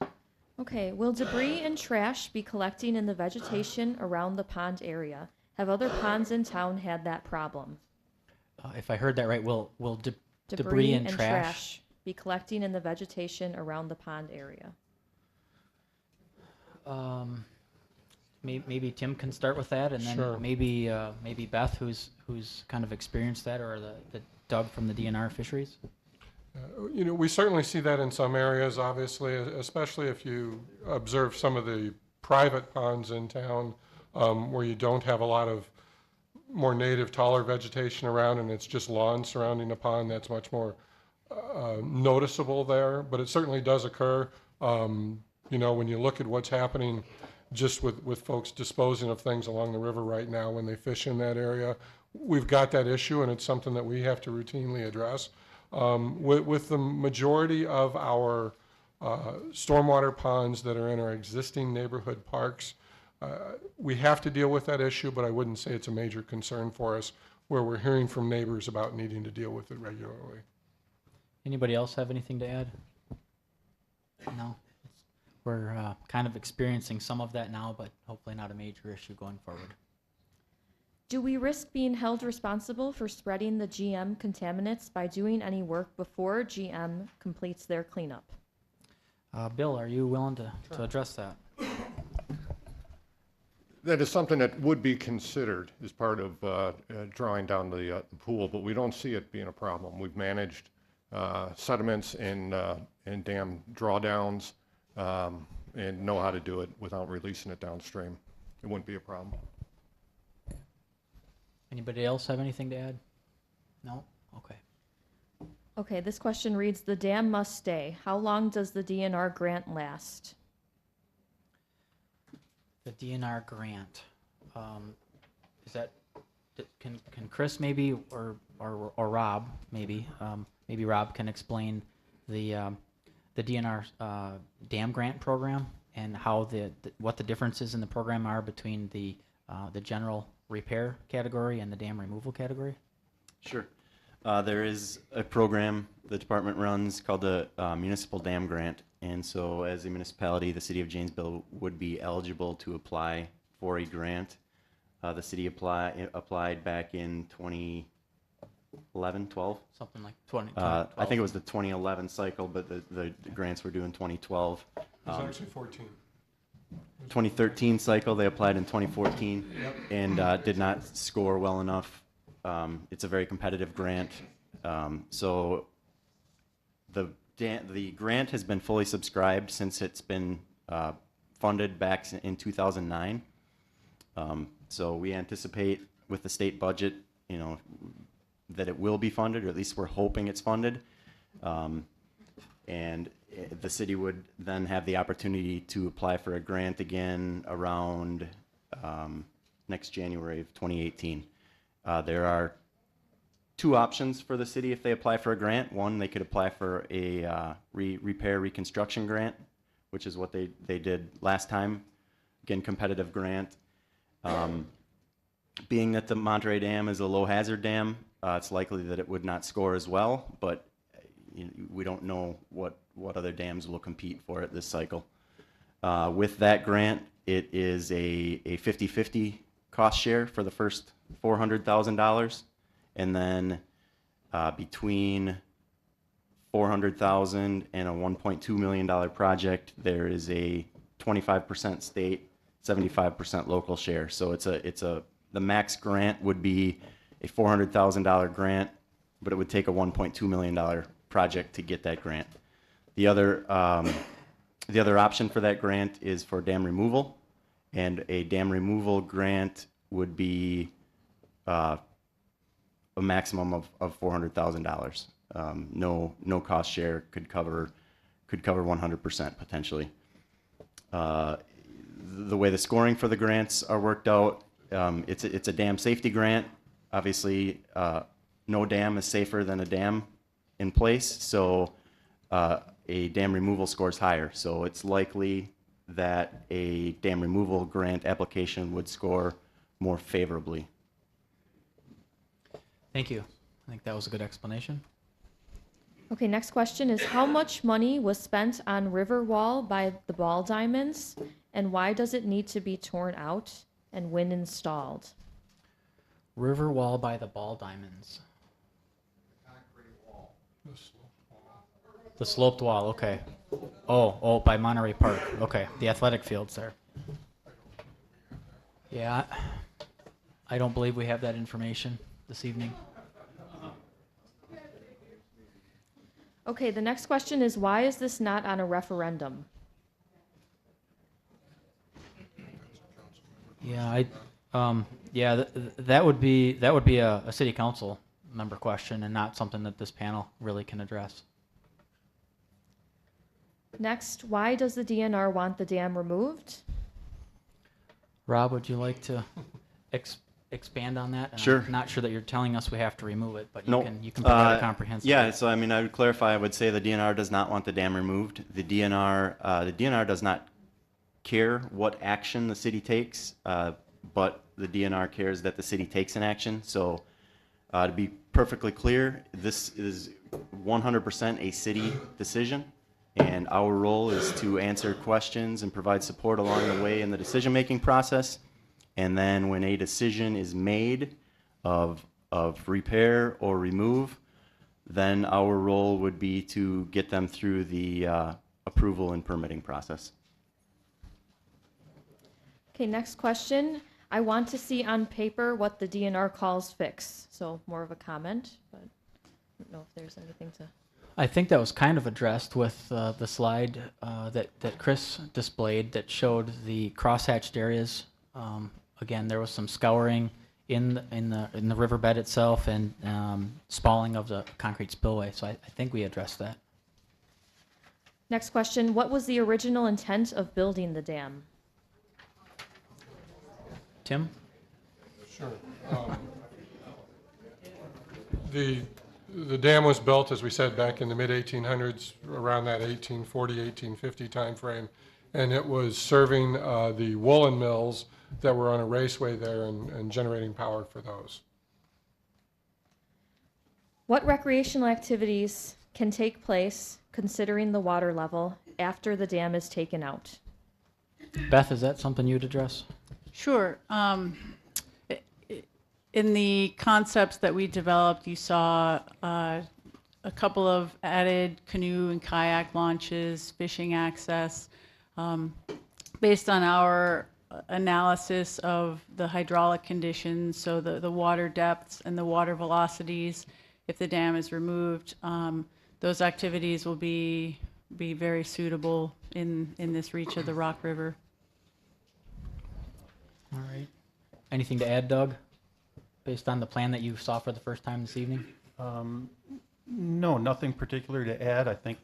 Okay, will debris and trash be collecting in the vegetation around the pond area? Have other ponds in town had that problem? If I heard that right, will debris and trash be collecting in the vegetation around the pond area? Maybe Tim can start with that, and then Sure. maybe Beth, who's kind of experienced that, or the Doug from the DNR fisheries. You know, we certainly see that in some areas, obviously, especially if you observe some of the private ponds in town where you don't have a lot of more native, taller vegetation around, and it's just lawn surrounding the pond. That's much more noticeable there, but it certainly does occur. You know, when you look at what's happening just with folks disposing of things along the river right now when they fish in that area, we've got that issue, and it's something that we have to routinely address. With the majority of our stormwater ponds that are in our existing neighborhood parks, we have to deal with that issue, but I wouldn't say it's a major concern for us where we're hearing from neighbors about needing to deal with it regularly. Anybody else have anything to add? No? We're kind of experiencing some of that now, but hopefully not a major issue going forward. Do we risk being held responsible for spreading the GM contaminants by doing any work before GM completes their cleanup? Bill, are you willing to address that? That is something that would be considered as part of drawing down the pool, but we don't see it being a problem. We've managed sediments and dam drawdowns and know how to do it without releasing it downstream. It wouldn't be a problem. Anybody else have anything to add? No? Okay. Okay, this question reads, the dam must stay. How long does the DNR grant last? The DNR grant. Is that, can Chris maybe, or Rob maybe, maybe Rob can explain the DNR dam grant program and how what the differences in the program are between the general repair category and the dam removal category? Sure. There is a program the department runs called the Municipal Dam Grant, and so as a municipality, the city of Janesville would be eligible to apply for a grant. The city applied back in 2011, 12? Something like 20. I think it was the 2011 cycle, but the grants were due in 2012. It was actually 14. 2013 cycle, they applied in 2014 and did not score well enough. It's a very competitive grant. So the grant has been fully subscribed since it's been funded back in 2009. So we anticipate with the state budget, you know, that it will be funded, or at least we're hoping it's funded. And the city would then have the opportunity to apply for a grant again around next January of 2018. There are two options for the city if they apply for a grant. One, they could apply for a repair reconstruction grant, which is what they did last time. Again, competitive grant. Being that the Monterey Dam is a low hazard dam, it's likely that it would not score as well, but we don't know what other dams will compete for it this cycle. With that grant, it is a 50-50 cost share for the first $400,000, and then between $400,000 and a $1.2 million project, there is a 25% state, 75% local share. So the max grant would be a $400,000 grant, but it would take a $1.2 million project to get that grant. The other option for that grant is for dam removal, and a dam removal grant would be a maximum of $400,000. No cost share could cover 100% potentially. The way the scoring for the grants are worked out, it's a dam safety grant. Obviously, no dam is safer than a dam in place, so a dam removal scores higher. So it's likely that a dam removal grant application would score more favorably. Thank you. I think that was a good explanation. Okay, next question is, how much money was spent on river wall by the ball diamonds, and why does it need to be torn out, and when installed? River wall by the ball diamonds. The sloped wall, okay. Oh, by Monterey Park. Okay, the athletic fields there. Yeah, I don't believe we have that information this evening. Okay, the next question is, why is this not on a referendum? Yeah, that would be a city council member question and not something that this panel really can address. Next, why does the DNR want the dam removed? Rob, would you like to expand on that? And Sure. I'm not sure that you're telling us we have to remove it, but No. you can provide a comprehensive. Yeah, so I mean, I would clarify. I would say the DNR does not want the dam removed. The DNR does not care what action the city takes, but the DNR cares that the city takes an action. So to be perfectly clear, this is 100% a city decision, and our role is to answer questions and provide support along the way in the decision-making process. And then when a decision is made of repair or remove, then our role would be to get them through the approval and permitting process. Okay, next question. I want to see on paper what the DNR calls fix. So more of a comment, but I don't know if there's anything to. I think that was kind of addressed with the slide that Chris displayed that showed the crosshatched areas. Again, there was some scouring in the riverbed itself and spalling of the concrete spillway. So I think we addressed that. Next question. What was the original intent of building the dam? Tim? Sure. The dam was built, as we said, back in the mid-1800s, around that 1840, 1850 timeframe, and it was serving the woolen mills that were on a raceway there and generating power for those. What recreational activities can take place considering the water level after the dam is taken out? Beth, is that something you'd address? Sure. In the concepts that we developed, you saw a couple of added canoe and kayak launches, fishing access. Based on our analysis of the hydraulic conditions, so the water depths and the water velocities, if the dam is removed, those activities will be very suitable in this reach of the Rock River. All right. Anything to add, Doug, based on the plan that you saw for the first time this evening? No, nothing particular to add. I think,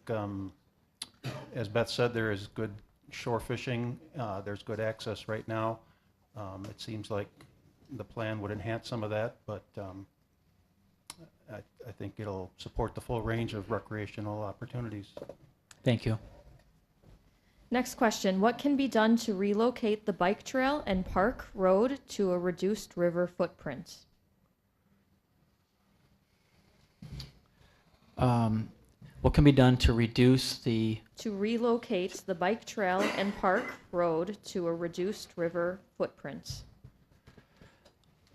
as Beth said, there is good shore fishing. There's good access right now. It seems like the plan would enhance some of that, but I think it'll support the full range of recreational opportunities. Thank you. Next question. What can be done to relocate the bike trail and park road to a reduced river footprint? What can be done to reduce the... To relocate the bike trail and park road to a reduced river footprint.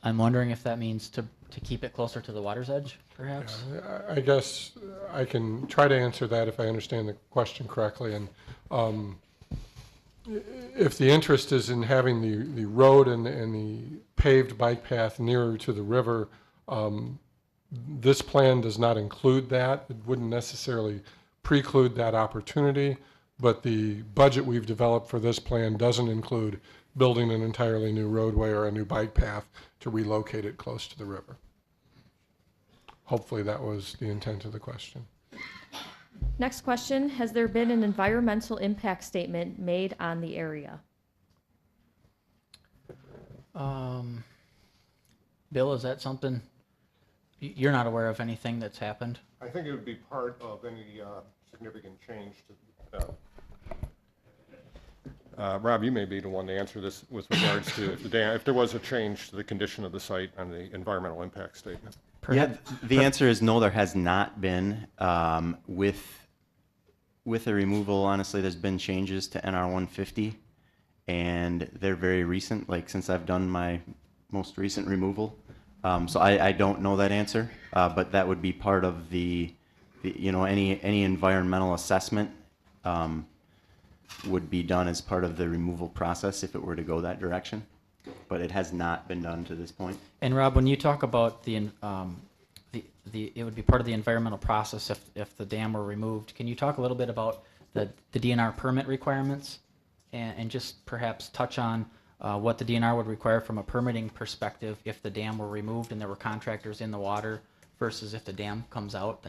I'm wondering if that means to keep it closer to the water's edge, perhaps? I guess I can try to answer that if I understand the question correctly. And if the interest is in having the road and the paved bike path nearer to the river, this plan does not include that. It wouldn't necessarily preclude that opportunity, but the budget we've developed for this plan doesn't include building an entirely new roadway or a new bike path to relocate it close to the river. Hopefully that was the intent of the question. Next question. Has there been an environmental impact statement made on the area? Bill, is that something... You're not aware of anything that's happened? I think it would be part of any significant change to, Rob, you may be the one to answer this with regards to if there was a change to the condition of the site on the environmental impact statement. Yeah, the answer is no, there has not been. With the removal, honestly, there's been changes to NR 150, and they're very recent, like since I've done my most recent removal. So I don't know that answer, but that would be part of the any environmental assessment would be done as part of the removal process if it were to go that direction. But it has not been done to this point. And Rob, when you talk about it would be part of the environmental process if the dam were removed. Can you talk a little bit about the DNR permit requirements and just perhaps touch on what the DNR would require from a permitting perspective if the dam were removed and there were contractors in the water versus if the dam comes out?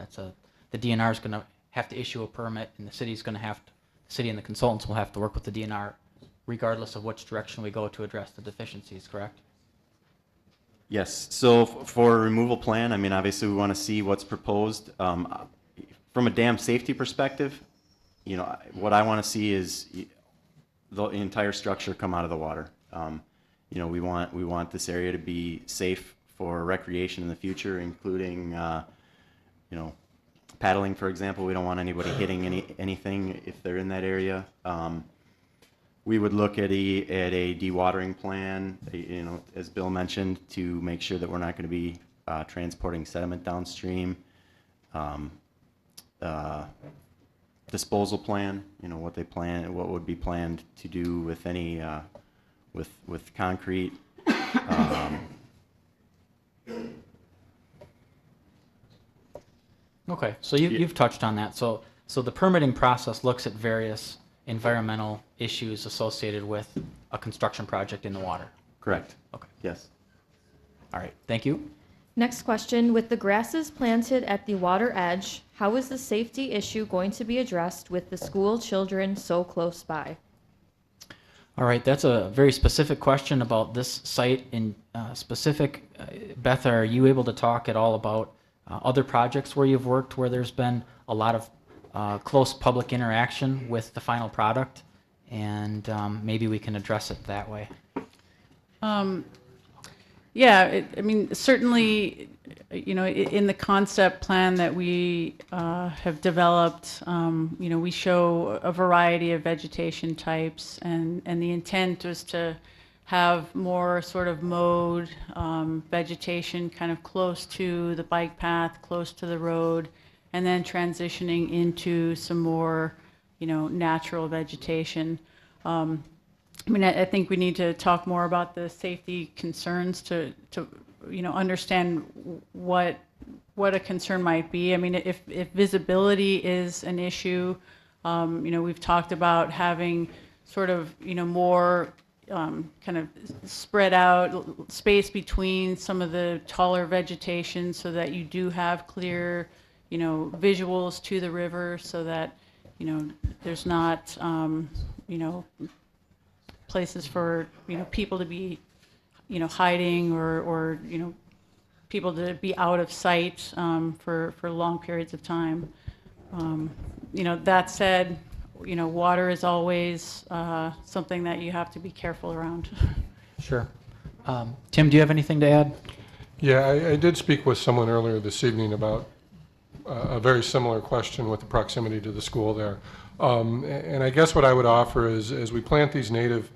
The DNR is going to have to issue a permit, and the city and the consultants will have to work with the DNR regardless of which direction we go to address the deficiencies, correct? Yes. So for a removal plan, I mean, obviously we want to see what's proposed. From a dam safety perspective, what I want to see is the entire structure come out of the water. We want this area to be safe for recreation in the future, including paddling, for example. We don't want anybody hitting anything if they're in that area. We would look at a dewatering plan, as Bill mentioned, to make sure that we're not going to be transporting sediment downstream. Disposal plan, what would be planned to do with any with concrete. Okay, so you've touched on that. So the permitting process looks at various environmental issues associated with a construction project in the water. Correct. Okay. Yes. All right, thank you. Next question, with the grasses planted at the water edge, how is the safety issue going to be addressed with the school children so close by? All right, that's a very specific question about this site in specific. Beth, are you able to talk at all about other projects where you've worked where there's been a lot of close public interaction with the final product? And maybe we can address it that way. Yeah, I mean, certainly, you know, in the concept plan that we have developed, you know, we show a variety of vegetation types, and the intent was to have more sort of mowed vegetation kind of close to the bike path, close to the road, and then transitioning into some more, you know, natural vegetation. I mean, I think we need to talk more about the safety concerns to you know, understand what a concern might be. I mean, if visibility is an issue, you know, we've talked about having sort of, you know, more kind of spread out space between some of the taller vegetation so that you do have clear, you know, visuals to the river so that, you know, there's not, you know, places for, you know, people to be, you know, hiding or you know, people to be out of sight for long periods of time. You know, that said, you know, water is always something that you have to be careful around. Sure. Tim, do you have anything to add? Yeah, I did speak with someone earlier this evening about a very similar question with the proximity to the school there. And I guess what I would offer is, as we plant these native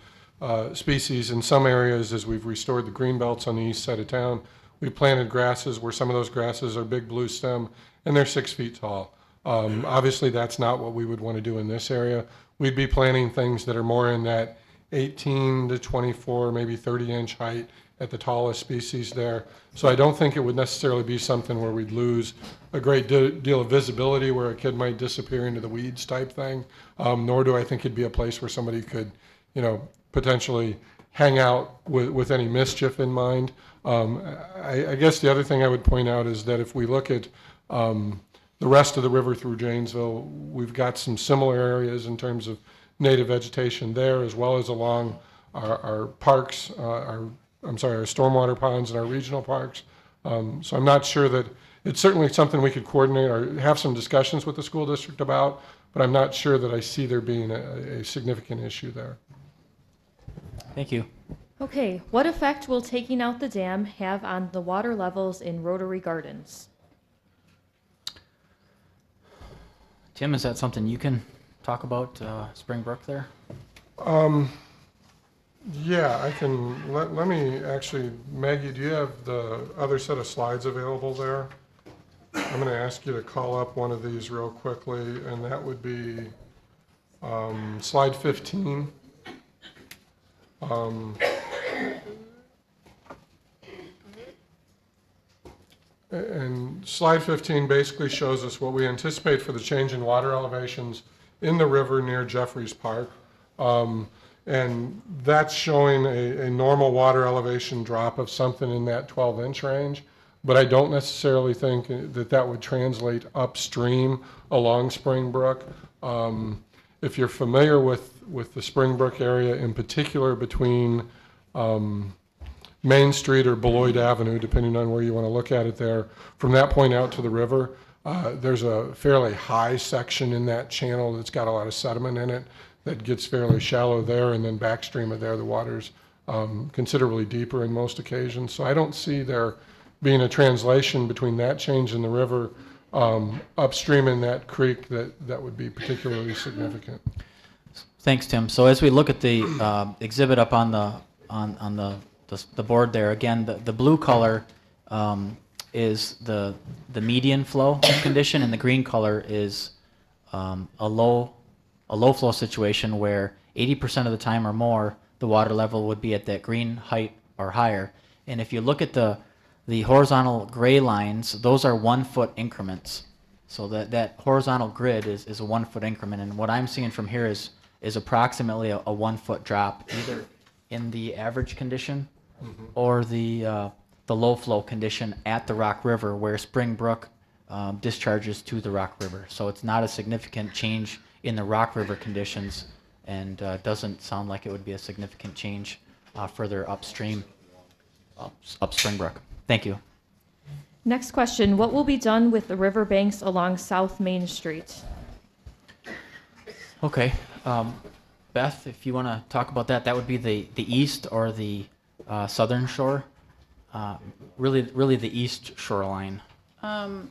species in some areas, as we've restored the green belts on the east side of town, we planted grasses where some of those grasses are big blue stem and they're 6 feet tall. Obviously, that's not what we would want to do in this area. We'd be planting things that are more in that 18 to 24, maybe 30-inch height at the tallest species there. So I don't think it would necessarily be something where we'd lose a great deal of visibility where a kid might disappear into the weeds type thing, nor do I think it'd be a place where somebody could, you know, potentially hang out with any mischief in mind. I guess the other thing I would point out is that if we look at the rest of the river through Janesville, we've got some similar areas in terms of native vegetation there, as well as along our parks, our stormwater ponds and our regional parks. So I'm not sure that it's certainly something we could coordinate or have some discussions with the school district about, but I'm not sure that I see there being a significant issue there. Thank you. Okay, what effect will taking out the dam have on the water levels in Rotary Gardens? Tim, is that something you can talk about, Springbrook there? Yeah, I can. Let me actually, Maggie, do you have the other set of slides available there? I'm going to ask you to call up one of these real quickly, and that would be slide 15. And slide 15 basically shows us what we anticipate for the change in water elevations in the river near Jeffries Park. And that's showing a normal water elevation drop of something in that 12-inch range. But I don't necessarily think that that would translate upstream along Springbrook. If you're familiar with the Springbrook area, in particular between Main Street or Beloit Avenue, depending on where you want to look at it there, from that point out to the river, there's a fairly high section in that channel that's got a lot of sediment in it that gets fairly shallow there, and then backstream of there, the water's considerably deeper in most occasions. So I don't see there being a translation between that change in the river upstream in that creek that would be particularly significant. Thanks, Tim. So as we look at the exhibit up on the board there, again, the blue color is the median flow condition, and the green color is a low flow situation where 80% of the time or more the water level would be at that green height or higher. And if you look at the horizontal gray lines, those are 1 foot increments. So that horizontal grid is a 1 foot increment. And what I'm seeing from here is approximately a 1 foot drop, either in the average condition or the low flow condition at the Rock River, where Spring Brook discharges to the Rock River. So it's not a significant change in the Rock River conditions, and doesn't sound like it would be a significant change further upstream, up Spring Brook. Thank you. Next question, what will be done with the riverbanks along South Main Street? Okay. Beth, if you want to talk about that, that would be the east or the southern shore. Really the east shoreline. I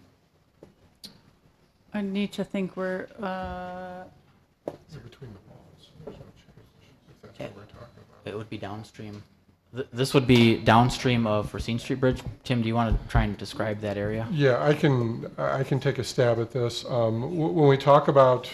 need to think where, Between the walls, there's no change, if that's what we're talking about. It would be downstream. This would be downstream of Racine Street Bridge. Tim, do you want to try and describe that area? Yeah, I can take a stab at this. When we talk about,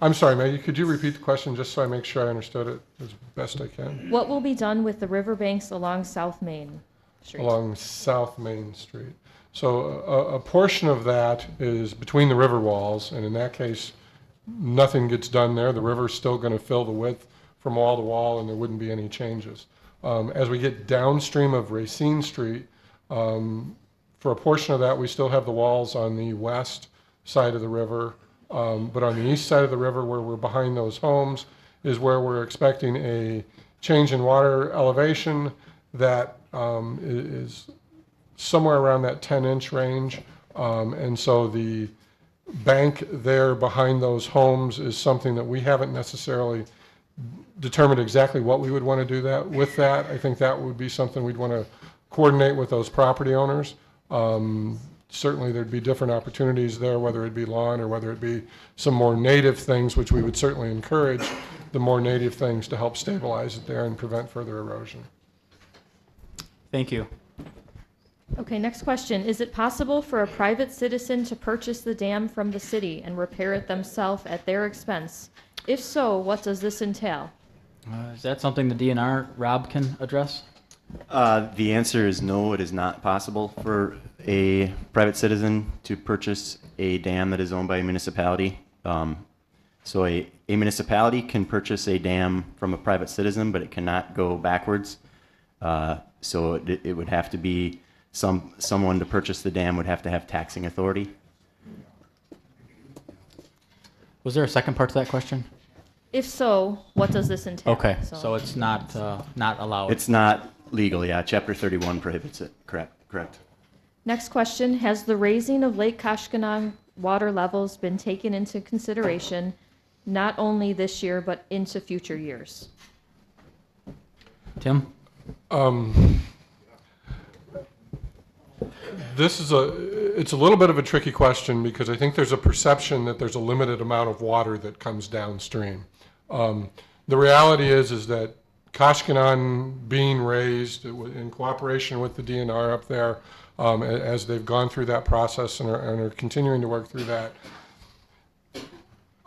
I'm sorry, Maggie, could you repeat the question just so I make sure I understood it as best I can? What will be done with the riverbanks along South Main Street? Along South Main Street. So a portion of that is between the river walls, and in that case, nothing gets done there. The river's still going to fill the width from wall to wall, and there wouldn't be any changes. As we get downstream of Racine Street, for a portion of that, we still have the walls on the west side of the river, but on the east side of the river, where we're behind those homes, is where we're expecting a change in water elevation that is somewhere around that 10-inch range. And so the bank there behind those homes is something that we haven't necessarily determined exactly what we would want to do that with that. I think that would be something we'd want to coordinate with those property owners. Certainly there'd be different opportunities there, whether it be lawn or whether it be some more native things, which we would certainly encourage the more native things to help stabilize it there and prevent further erosion. Thank you. Okay, next question. Is it possible for a private citizen to purchase the dam from the city and repair it themselves at their expense? If so, what does this entail? Is that something the DNR, Rob, can address? The answer is no, it is not possible for a private citizen to purchase a dam that is owned by a municipality. So a municipality can purchase a dam from a private citizen, but it cannot go backwards. So it would have to be someone to purchase the dam would have to have taxing authority. Was there a second part to that question? If so, what does this entail? Okay, so it's not allowed. It's not legal, yeah. Chapter 31 prohibits it. Correct. Next question. Has the raising of Lake Koshkonong water levels been taken into consideration not only this year but into future years? Tim? It's a little bit of a tricky question because I think there's a perception that there's a limited amount of water that comes downstream. The reality is that Koshkonong being raised in cooperation with the DNR up there, as they've gone through that process and are continuing to work through that,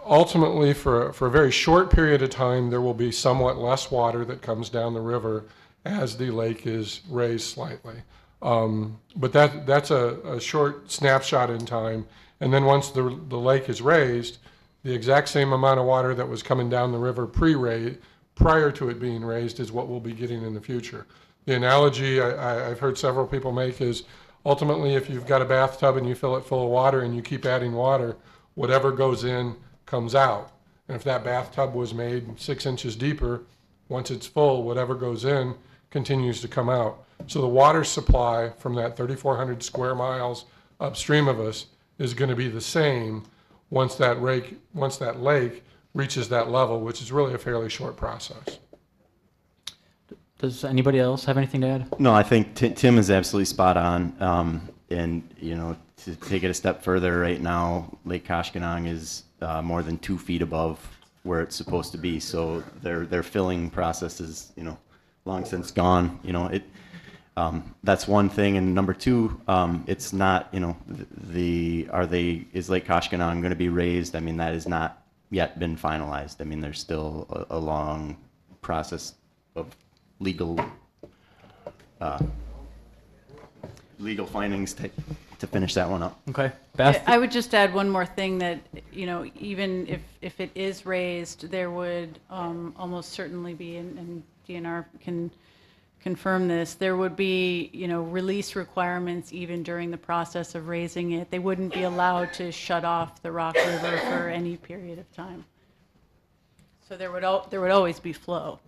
ultimately for a very short period of time there will be somewhat less water that comes down the river as the lake is raised slightly. But that's a short snapshot in time, and then once the lake is raised, the exact same amount of water that was coming down the river prior to it being raised is what we'll be getting in the future. The analogy I've heard several people make is ultimately if you've got a bathtub and you fill it full of water and you keep adding water, whatever goes in comes out. And if that bathtub was made 6 inches deeper, once it's full, whatever goes in continues to come out. So the water supply from that 3,400 square miles upstream of us is going to be the same once that lake reaches that level, which is really a fairly short process. Does anybody else have anything to add? No, I think Tim is absolutely spot on. And to take it a step further, right now Lake Koshkonong is more than 2 feet above where it's supposed to be. So their filling process is long since gone. That's one thing, and number two, it's not is Lake Koshkonong going to be raised? I mean, that has not yet been finalized. I mean, there's still a long process of legal findings to finish that one up. Okay. Beth? I would just add one more thing that, even if it is raised, there would almost certainly be, and DNR can confirm this, there would be, release requirements even during the process of raising it. They wouldn't be allowed to shut off the Rock River for any period of time. So there would always be flow.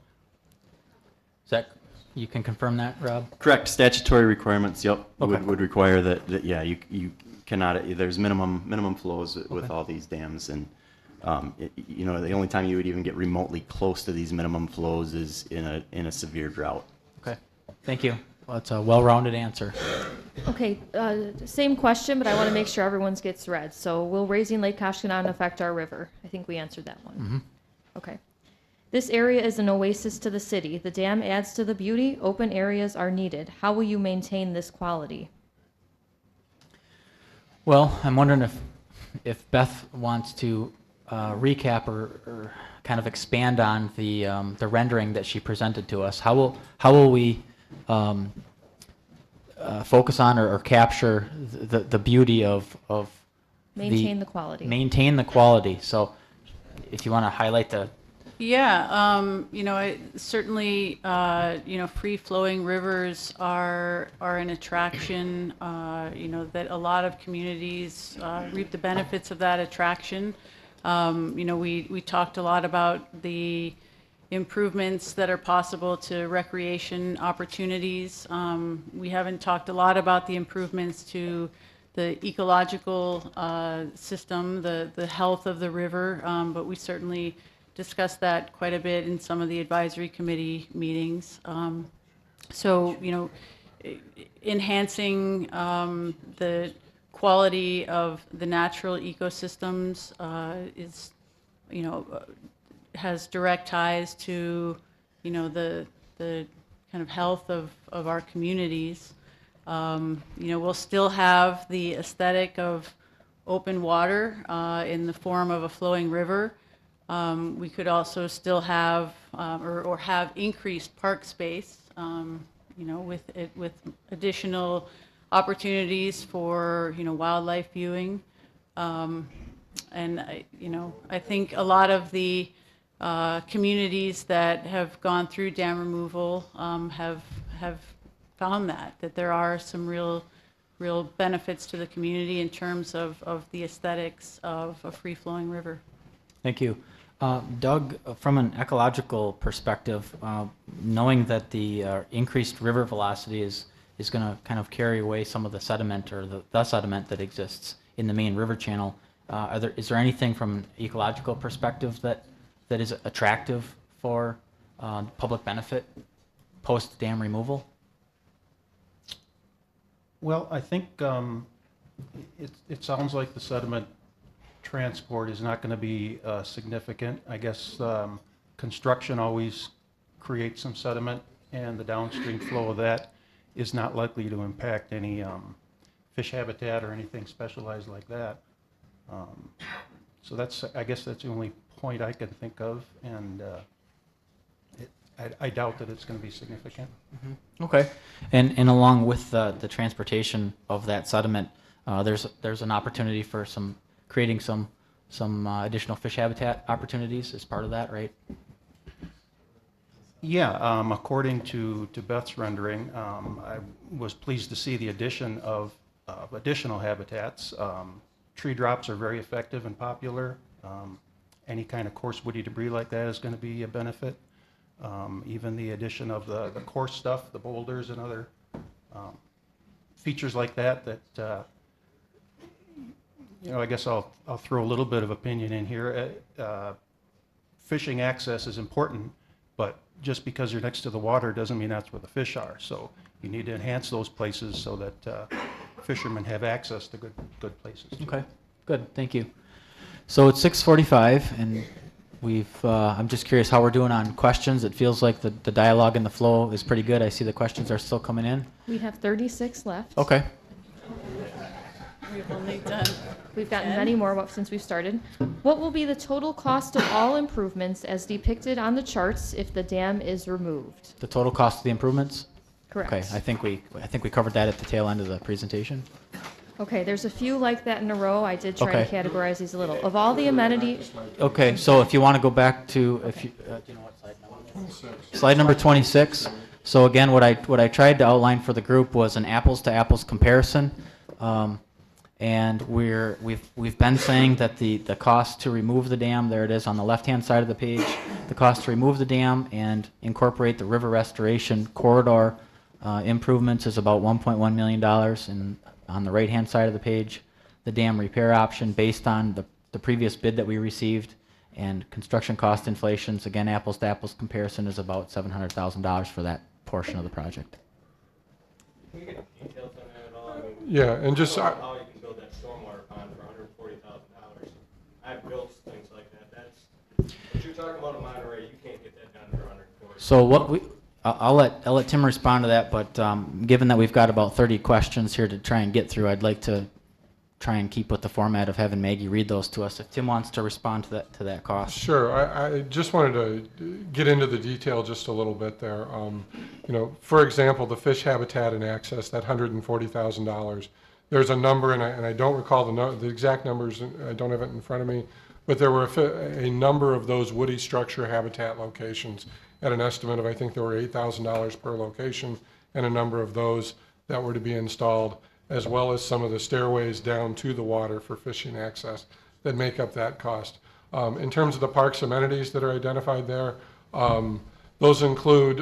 Zach, you can confirm that, Rob? Correct. Statutory requirements, yep, Okay. would require that, yeah, you cannot, there's minimum flows with Okay. all these dams, and the only time you would even get remotely close to these minimum flows is in a severe drought. Okay. Thank you. Well, that's a well-rounded answer. Okay, same question, but I want to make sure everyone's gets read. So will raising Lake Koshkonong affect our river? I think we answered that one. Mm-hmm. Okay. This area is an oasis to the city. The dam adds to the beauty. Open areas are needed. How will you maintain this quality? Well, I'm wondering if Beth wants to recap or kind of expand on the rendering that she presented to us. How will we focus on or capture the beauty of Maintain the quality. Maintain the quality. So, if you want to highlight the. Yeah, certainly, free-flowing rivers are an attraction, that a lot of communities reap the benefits of that attraction. We talked a lot about the improvements that are possible to recreation opportunities. We haven't talked a lot about the improvements to the ecological system, the health of the river, but we certainly discussed that quite a bit in some of the advisory committee meetings. Enhancing the quality of the natural ecosystems is, has direct ties to, the kind of health of our communities. We'll still have the aesthetic of open water in the form of a flowing river. We could also still have or have increased park space, with additional opportunities for wildlife viewing, and I think a lot of the communities that have gone through dam removal have found that there are some real benefits to the community in terms of the aesthetics of a free-flowing river. Thank you. Doug, from an ecological perspective, knowing that the increased river velocity is going to kind of carry away some of the sediment or the sediment that exists in the main river channel, is there anything from an ecological perspective that is attractive for public benefit post-dam removal? Well, I think it sounds like the sediment transport is not going to be significant. I guess construction always creates some sediment, and the downstream flow of that is not likely to impact any fish habitat or anything specialized like that. So I guess that's the only point I can think of, and I doubt that it's going to be significant. Mm-hmm. Okay, and along with the transportation of that sediment, there's an opportunity for creating some additional fish habitat opportunities as part of that, right? Yeah, according to Beth's rendering, I was pleased to see the addition of additional habitats. Tree drops are very effective and popular. Any kind of coarse woody debris like that is going to be a benefit. Even the addition of the coarse stuff, the boulders and other features like that I guess I'll throw a little bit of opinion in here. Fishing access is important, but just because you're next to the water doesn't mean that's where the fish are. So you need to enhance those places so that fishermen have access to good places. Okay, good, thank you. So it's 6:45, and I'm just curious how we're doing on questions. It feels like the dialogue and the flow is pretty good. I see the questions are still coming in. We have 36 left. Okay. We've only done. We've gotten 10. many more since we've started. What will be the total cost of all improvements as depicted on the charts if the dam is removed? The total cost of the improvements? Correct. Okay, I think we covered that at the tail end of the presentation. Okay, there's a few like that in a row. I did try Okay. to categorize these a little. Of all the amenities, Okay, so if you want to go back to, if you, do you know what slide number? Slide number 26. So again, what I tried to outline for the group was an apples to apples comparison. And we've been saying that the cost to remove the dam, there it is on the left-hand side of the page, the cost to remove the dam and incorporate the river restoration corridor improvements is about $1.1 million. And on the right-hand side of the page, the dam repair option based on the previous bid that we received and construction cost inflations, again, apples to apples comparison is about $700,000 for that portion of the project. Can we get details on that at all? I mean, Yeah, and just, how you can build that stormwater pond for $140,000. I've built things like that. That's what you're talking about in Monterey. You can't get that done for 140. So what I'll let Tim respond to that, but given that we've got about 30 questions here to try and get through, I'd like to try and keep with the format of having Maggie read those to us. If Tim wants to respond to that cost. sure, I just wanted to get into the detail just a little bit there. You know, for example, the fish habitat and access, that $140,000. There's a number, and I don't recall the exact numbers, I don't have it in front of me, but there were a number of those woody structure habitat locations at an estimate of, I think there were $8,000 per location, and a number of those that were to be installed, as well as some of the stairways down to the water for fishing access that make up that cost. In terms of the park's amenities that are identified there, those include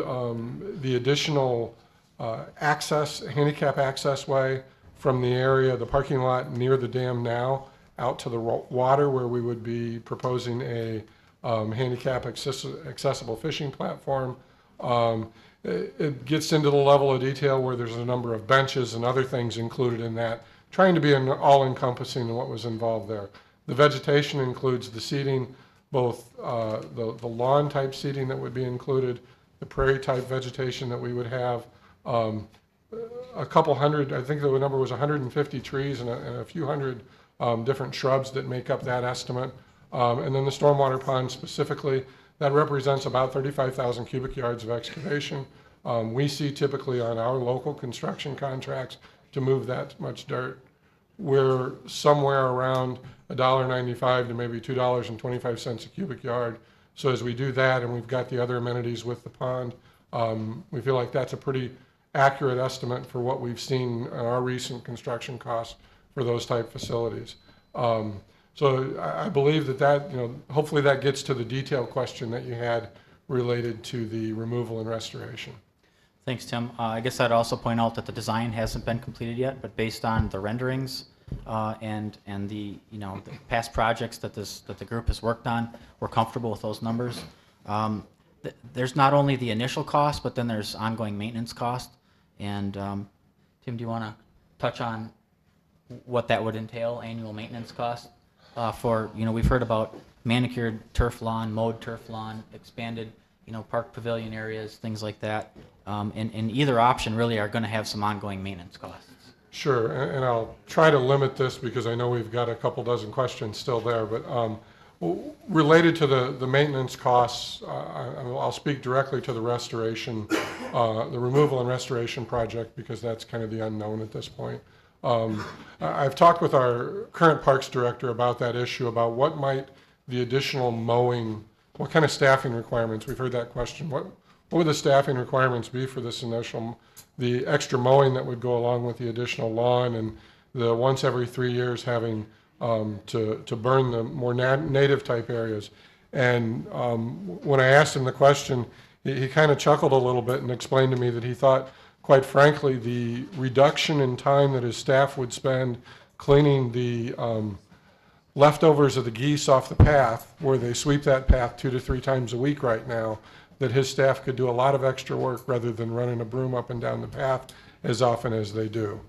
the additional handicap access way from the area, the parking lot near the dam now, out to the water, where we would be proposing a handicap accessible fishing platform. It gets into the level of detail where there's a number of benches and other things included in that, trying to be all-encompassing in what was involved there. The vegetation includes the seating, both the lawn-type seating that would be included, the prairie-type vegetation that we would have, a couple hundred, I think the number was 150 trees and a few hundred different shrubs that make up that estimate. And then the stormwater pond specifically, that represents about 35,000 cubic yards of excavation. We see typically on our local construction contracts to move that much dirt. We're somewhere around $1.95 to maybe $2.25 a cubic yard. So as we do that, and we've got the other amenities with the pond, we feel like that's a pretty accurate estimate for what we've seen in our recent construction costs for those type facilities. So I believe that, you know, hopefully that gets to the detailed question that you had related to the removal and restoration. Thanks, Tim. I guess I'd also point out that the design hasn't been completed yet, but based on the renderings and the the past projects that the group has worked on, we're comfortable with those numbers. There's not only the initial cost, but then there's ongoing maintenance cost. And Tim, do you want to touch on what that would entail, annual maintenance cost? For, we've heard about manicured turf lawn, mowed turf lawn, expanded, park pavilion areas, things like that. And either option really are going to have some ongoing maintenance costs. Sure, and I'll try to limit this because I know we've got a couple dozen questions still there, but related to the maintenance costs, I'll speak directly to the restoration, the removal and restoration project, because that's kind of the unknown at this point. I've talked with our current parks director about that issue, about what might the additional mowing, what kind of staffing requirements, we've heard that question, what would the staffing requirements be for this initial, the extra mowing that would go along with the additional lawn, and the once every 3 years having to burn the more native type areas. And when I asked him the question, he kind of chuckled a little bit and explained to me that he thought, quite frankly, the reduction in time that his staff would spend cleaning the leftovers of the geese off the path, where they sweep that path 2 to 3 times a week right now, that his staff could do a lot of extra work rather than running a broom up and down the path as often as they do.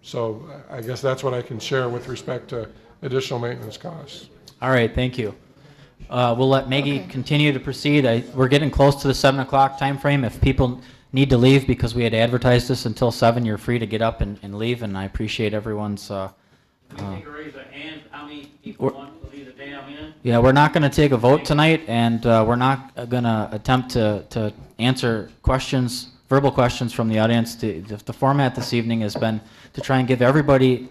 So I guess that's what I can share with respect to additional maintenance costs. All right, thank you. We'll let Maggie continue to proceed. We're getting close to the 7 o'clock time frame. If people need to leave because we had advertised this until 7, you're free to get up and leave, and I appreciate everyone's. Can we take a raise of hands, how many people want to leave the dam in? Yeah, we're not going to take a vote tonight, and we're not going to attempt to answer questions, verbal questions from the audience. The format this evening has been to try and give everybody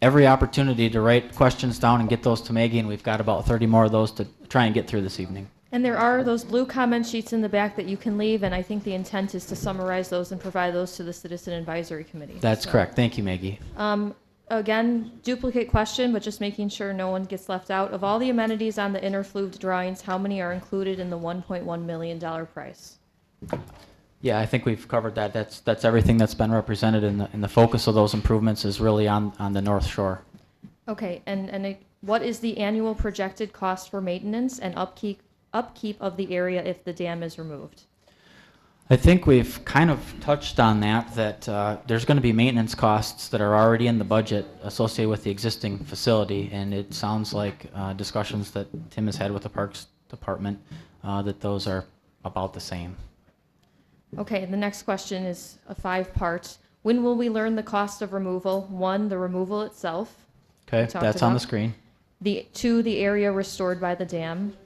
every opportunity to write questions down and get those to Maggie, and we've got about 30 more of those to try and get through this evening. And there are those blue comment sheets in the back that you can leave, and I think the intent is to summarize those and provide those to the Citizen Advisory Committee. That's correct. Thank you, Maggie. Again, duplicate question, but just making sure no one gets left out. Of all the amenities on the InterFlow drawings, how many are included in the $1.1 million price? Yeah, I think we've covered that. That's everything that's been represented, in the focus of those improvements is really on the North Shore. Okay, and what is the annual projected cost for maintenance and upkeep of the area if the dam is removed? I think we've kind of touched on that there's going to be maintenance costs that are already in the budget associated with the existing facility, and it sounds like discussions that Tim has had with the Parks Department that those are about the same. Okay, the next question is a 5-part. When will we learn the cost of removal? 1, the removal itself. Okay, that's on the screen. 2, the area restored by the dam.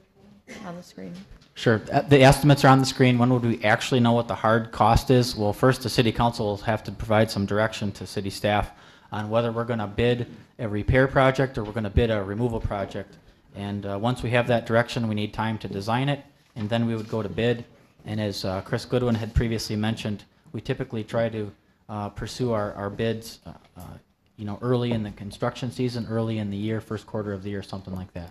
On the screen. Sure. The estimates are on the screen. When would we actually know what the hard cost is? Well, first, the City Council will have to provide some direction to city staff on whether we're going to bid a repair project or we're going to bid a removal project. And once we have that direction, we need time to design it, and then we would go to bid. And as Chris Goodwin had previously mentioned, we typically try to pursue our bids early in the construction season, early in the year, first quarter of the year, something like that.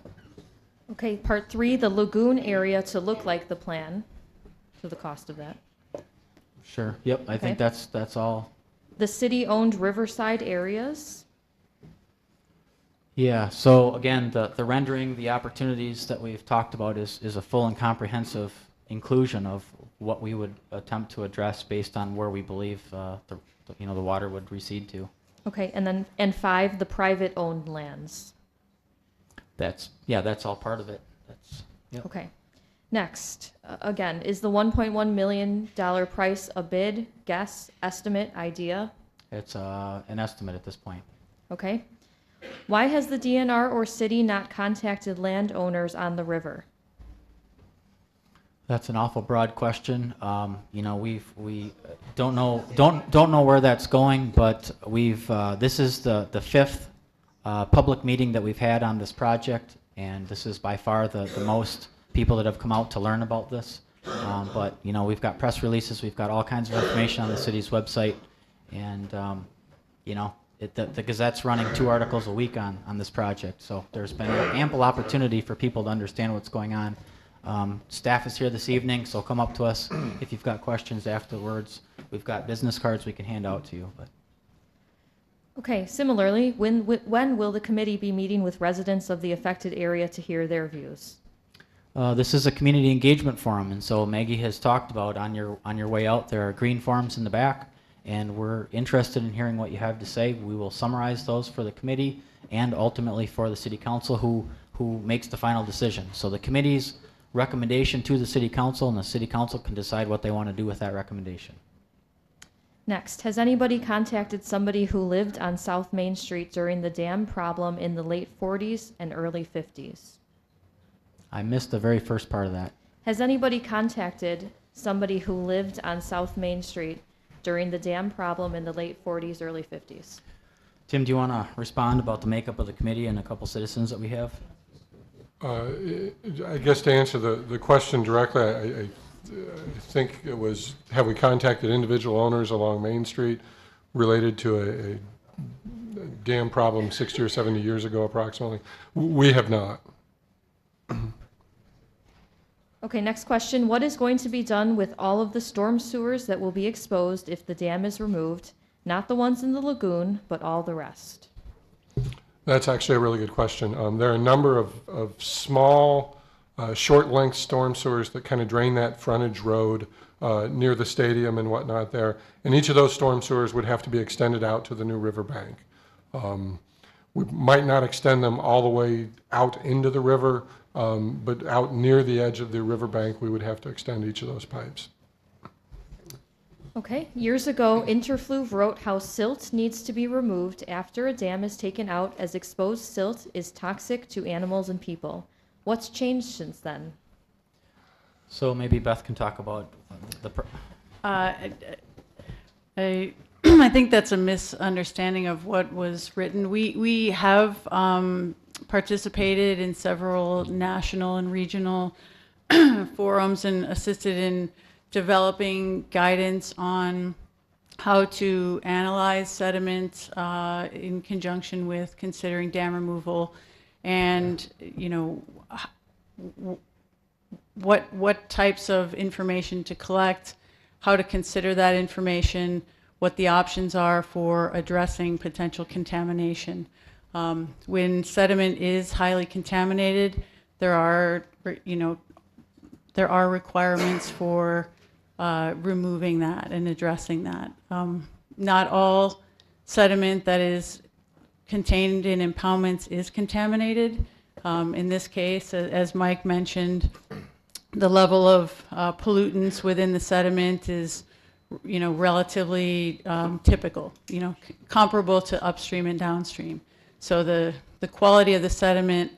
Okay, part 3, the lagoon area to look like the plan. So the cost of that. Sure. Yep. I think that's all. The city-owned riverside areas. Yeah. So again, the rendering, the opportunities that we've talked about is a full and comprehensive inclusion of what we would attempt to address based on where we believe the water would recede to. Okay, and 5, the private-owned lands. That's all part of it. Yep. Okay. Next, again, is the $1.1 million price a bid, guess, estimate, idea? It's an estimate at this point. Okay. Why has the DNR or city not contacted landowners on the river? That's an awful broad question. We don't know where that's going, but this is the 5th public meeting that we've had on this project, and this is by far the most people that have come out to learn about this. But we've got press releases, we've got all kinds of information on the city's website, and the Gazette's running 2 articles a week on this project. So there's been ample opportunity for people to understand what's going on. Staff is here this evening, so come up to us if you've got questions afterwards. We've got business cards we can hand out to you. But. Okay, similarly, when will the committee be meeting with residents of the affected area to hear their views? This is a community engagement forum, and so Maggie has talked about on your way out, there are green forms in the back, and we're interested in hearing what you have to say. We will summarize those for the committee and ultimately for the city council who makes the final decision. So the committee's recommendation to the city council, and the city council can decide what they want to do with that recommendation. Next, has anybody contacted somebody who lived on South Main Street during the dam problem in the late 40s and early 50s? I missed the very first part of that. Has anybody contacted somebody who lived on South Main Street during the dam problem in the late 40s, early 50s? Tim, do you want to respond about the makeup of the committee and a couple citizens that we have? I guess to answer the question directly, I think it was, have we contacted individual owners along Main Street related to a dam problem 60 or 70 years ago approximately? We have not. Okay, next question. What is going to be done with all of the storm sewers that will be exposed if the dam is removed? Not the ones in the lagoon, but all the rest. That's actually a really good question. There are a number of small, short-length storm sewers that kind of drain that frontage road near the stadium and whatnot there. And each of those storm sewers would have to be extended out to the new riverbank. We might not extend them all the way out into the river, but out near the edge of the riverbank, we would have to extend each of those pipes. Okay. Years ago, InterFlow wrote how silt needs to be removed after a dam is taken out, as exposed silt is toxic to animals and people. What's changed since then? So maybe Beth can talk about I I think that's a misunderstanding of what was written. We have participated in several national and regional forums and assisted in developing guidance on how to analyze sediment in conjunction with considering dam removal, and what types of information to collect, how to consider that information, what the options are for addressing potential contamination. When sediment is highly contaminated, there are requirements for removing that and addressing that. Not all sediment that is contained in impoundments is contaminated. In this case, as Mike mentioned, the level of pollutants within the sediment is, relatively typical, comparable to upstream and downstream. So the quality of the sediment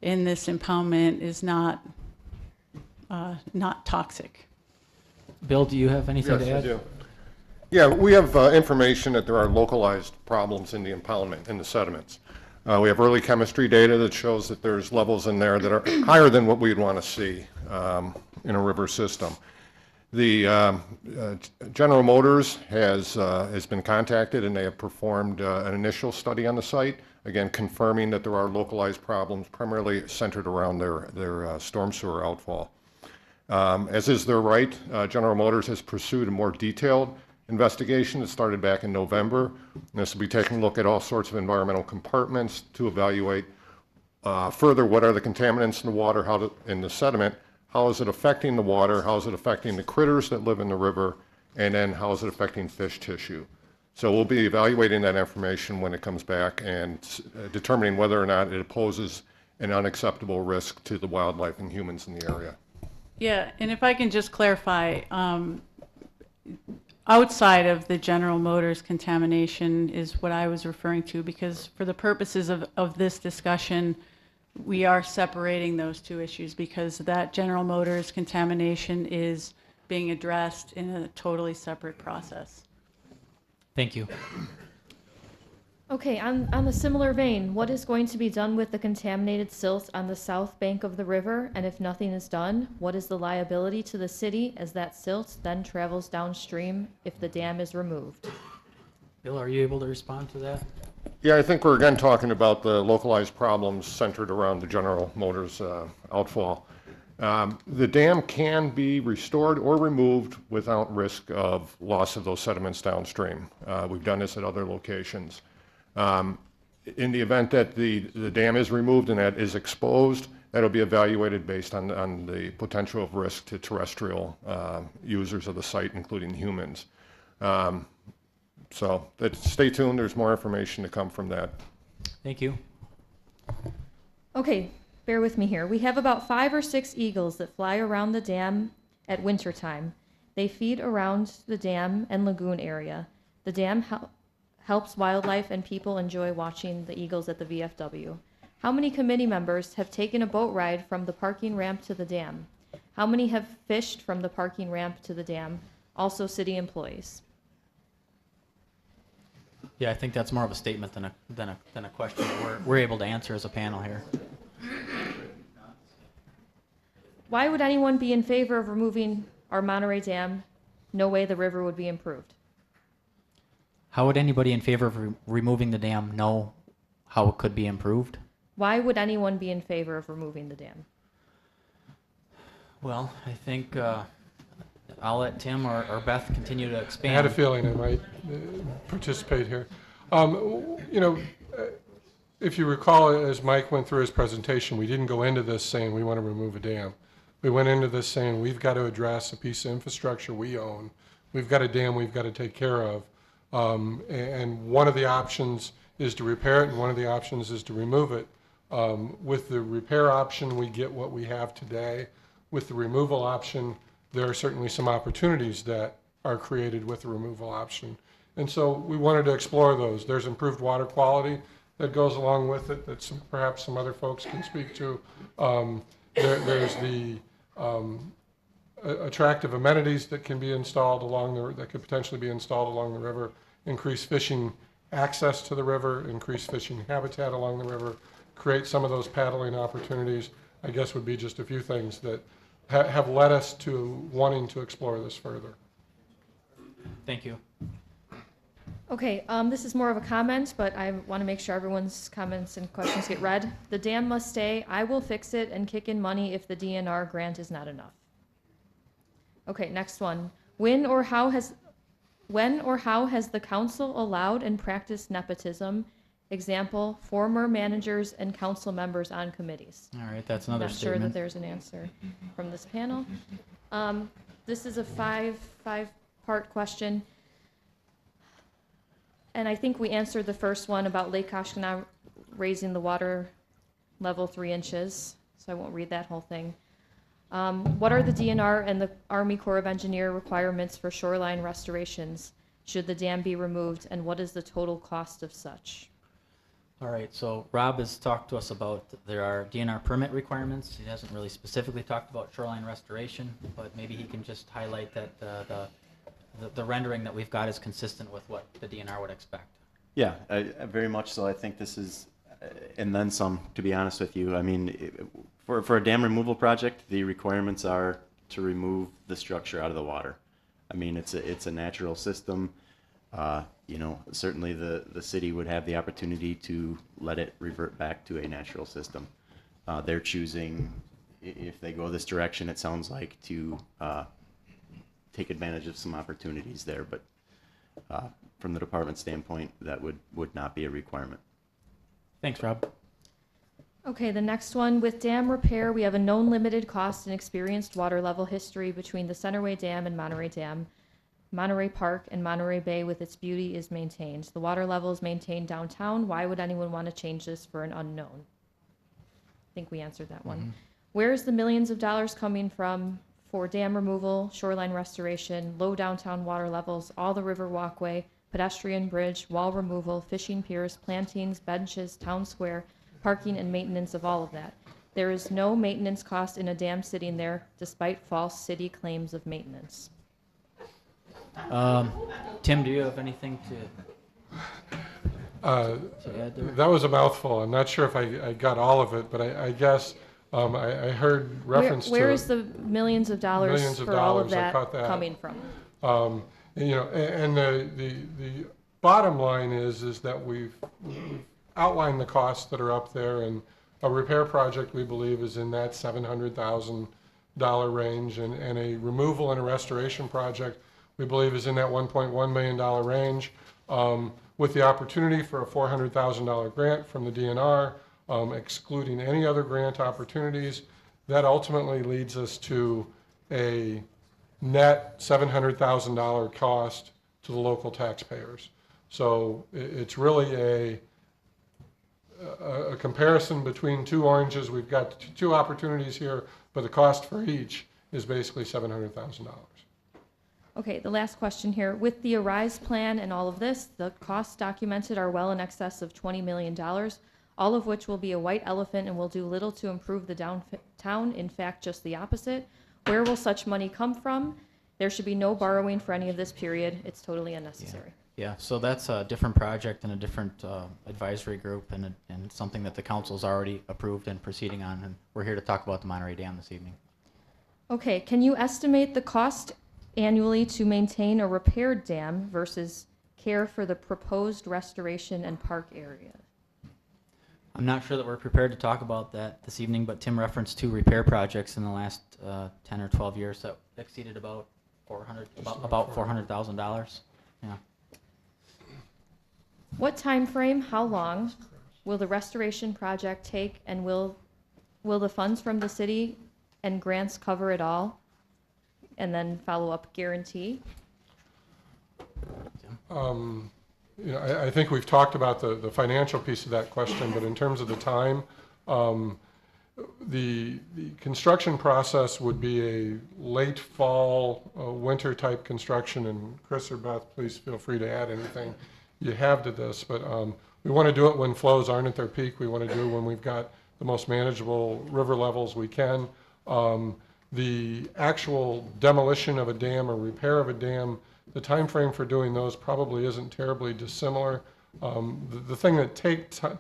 in this impoundment is not toxic. Bill, do you have anything to Yes, I add? do. Yeah, we have information that there are localized problems in the impoundment, in the sediments. We have early chemistry data that shows that there's levels in there that are higher than what we'd want to see in a river system. The General Motors has been contacted, and they have performed an initial study on the site, again confirming that there are localized problems, primarily centered around their storm sewer outfall. As is their right, General Motors has pursued a more detailed investigation that started back in November. And this will be taking a look at all sorts of environmental compartments to evaluate further what are the contaminants in the water, in the sediment, how is it affecting the water, how is it affecting the critters that live in the river, and then how is it affecting fish tissue. So we'll be evaluating that information when it comes back and determining whether or not it poses an unacceptable risk to the wildlife and humans in the area. Yeah, and if I can just clarify, outside of the General Motors contamination is what I was referring to, because for the purposes of this discussion, we are separating those two issues, because that General Motors contamination is being addressed in a totally separate process. Thank you. Okay, on the similar vein, what is going to be done with the contaminated silt on the south bank of the river? And if nothing is done, what is the liability to the city as that silt then travels downstream if the dam is removed? Bill, are you able to respond to that? Yeah, I think we're again talking about the localized problems centered around the General Motors outfall. The dam can be restored or removed without risk of loss of those sediments downstream. We've done this at other locations. In the event that the dam is removed and that is exposed, that'll be evaluated based on the potential of risk to terrestrial users of the site, including humans. So stay tuned. There's more information to come from that. Thank you. Okay, bear with me here. We have about 5 or 6 eagles that fly around the dam at wintertime. They feed around the dam and lagoon area. The dam helps wildlife and people enjoy watching the eagles at the VFW. How many committee members have taken a boat ride from the parking ramp to the dam? How many have fished from the parking ramp to the dam? Also city employees. Yeah, I think that's more of a statement than a question that we're able to answer as a panel here. Why would anyone be in favor of removing our Monterey Dam? No way the river would be improved. How would anybody in favor of removing the dam know how it could be improved? Why would anyone be in favor of removing the dam? Well, I think I'll let Tim or Beth continue to I expand. had a feeling I might participate here. If you recall, as Mike went through his presentation, we didn't go into this saying we want to remove a dam. We went into this saying we've got to address a piece of infrastructure we own. We've got a dam we've got to take care of. And one of the options is to repair it, and one of the options is to remove it. With the repair option, we get what we have today. With the removal option, there are certainly some opportunities that are created with the removal option. And so we wanted to explore those. There's improved water quality that goes along with it that perhaps some other folks can speak to. There's the attractive amenities that can be installed that could potentially be installed along the river, increase fishing access to the river, increase fishing habitat along the river, create some of those paddling opportunities, I guess would be just a few things that have led us to wanting to explore this further. Thank you. Okay, this is more of a comment, but I want to make sure everyone's comments and questions get read. The dam must stay. I will fix it and kick in money if the DNR grant is not enough. Okay, next one. When or how has the council allowed and practiced nepotism? Example, former managers and council members on committees. All right, that's another Not sure that statement. there's an answer from this panel. This is a five-part question. And I think we answered the first one about Lake Koshkonong raising the water level 3 inches, so I won't read that whole thing. What are the DNR and the Army Corps of Engineer requirements for shoreline restorations? Should the dam be removed, and what is the total cost of such? All right, so Rob has talked to us about there are DNR permit requirements. He hasn't really specifically talked about shoreline restoration, but maybe he can just highlight that the rendering that we've got is consistent with what the DNR would expect. Yeah, very much so. I think this is, and then some, to be honest with you. I mean, for a dam removal project, the requirements are to remove the structure out of the water. I mean, it's a natural system. You know, certainly the city would have the opportunity to let it revert back to a natural system. They're choosing, if they go this direction, it sounds like, to take advantage of some opportunities there, but from the department standpoint, that would not be a requirement. Thanks, Rob. Okay, the next one. With dam repair, we have a known limited cost and experienced water level history between the Centerway Dam and Monterey Dam. Monterey Park and Monterey Bay with its beauty is maintained. The water level is maintained downtown. Why would anyone want to change this for an unknown? I think we answered that one. Where is the millions of dollars coming from for dam removal, shoreline restoration, low downtown water levels, all the river walkway, pedestrian bridge, wall removal, fishing piers, plantings, benches, town square, parking and maintenance of all of that? There is no maintenance cost in a dam sitting there, despite false city claims of maintenance. Tim, do you have anything to add there? That was a mouthful. I'm not sure if I got all of it, but I guess I heard reference Where to is the millions of dollars millions of for all of dollars. I that caught that. coming from? You know, and the bottom line is that we've outlined the costs that are up there, and a repair project we believe is in that $700,000 range, and a removal and a restoration project we believe is in that $1.1 million range, with the opportunity for a $400,000 grant from the DNR, excluding any other grant opportunities. That ultimately leads us to a net $700,000 cost to the local taxpayers. So it's really a comparison between two oranges. We've got two opportunities here, but the cost for each is basically $700,000. Okay, the last question here. With the ARISE plan and all of this, the costs documented are well in excess of $20 million, all of which will be a white elephant and will do little to improve the downtown, in fact, just the opposite. Where will such money come from? There should be no borrowing for any of this period. It's totally unnecessary. Yeah, so that's a different project and a different advisory group and something that the council's already approved and proceeding on, and we're here to talk about the Monterey Dam this evening. Okay, can you estimate the cost annually to maintain a repaired dam versus care for the proposed restoration and park area? I'm not sure that we're prepared to talk about that this evening, but Tim referenced 2 repair projects in the last 10 or 12 years that exceeded about $400,000. Yeah. What time frame, how long will the restoration project take, and will the funds from the city and grants cover it all? And then follow-up guarantee. You know, I think we've talked about the financial piece of that question, but in terms of the time, The construction process would be a late fall, winter type construction, and Chris or Beth, please feel free to add anything you have to this, but we want to do it when flows aren't at their peak. We want to do it when we've got the most manageable river levels we can. The actual demolition of a dam or repair of a dam, the time frame for doing those probably isn't terribly dissimilar. The thing that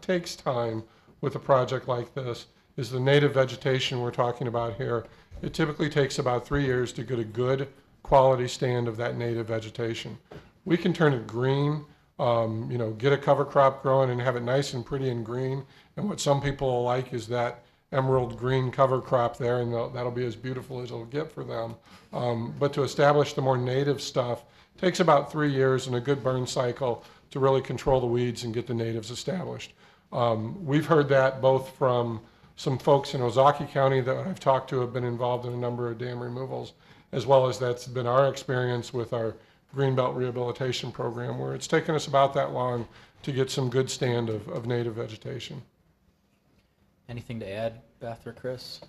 takes time with a project like this is the native vegetation we're talking about here. It typically takes about 3 years to get a good quality stand of that native vegetation. We can turn it green, get a cover crop growing and have it nice and pretty and green. And what some people like is that emerald green cover crop there, and that'll be as beautiful as it'll get for them. But to establish the more native stuff takes about 3 years and a good burn cycle to really control the weeds and get the natives established. We've heard that both from some folks in Ozaukee County that I've talked to have been involved in a number of dam removals, as well as that's been our experience with our Greenbelt Rehabilitation Program, where it's taken us about that long to get some good stand of native vegetation. Anything to add, Beth or Chris?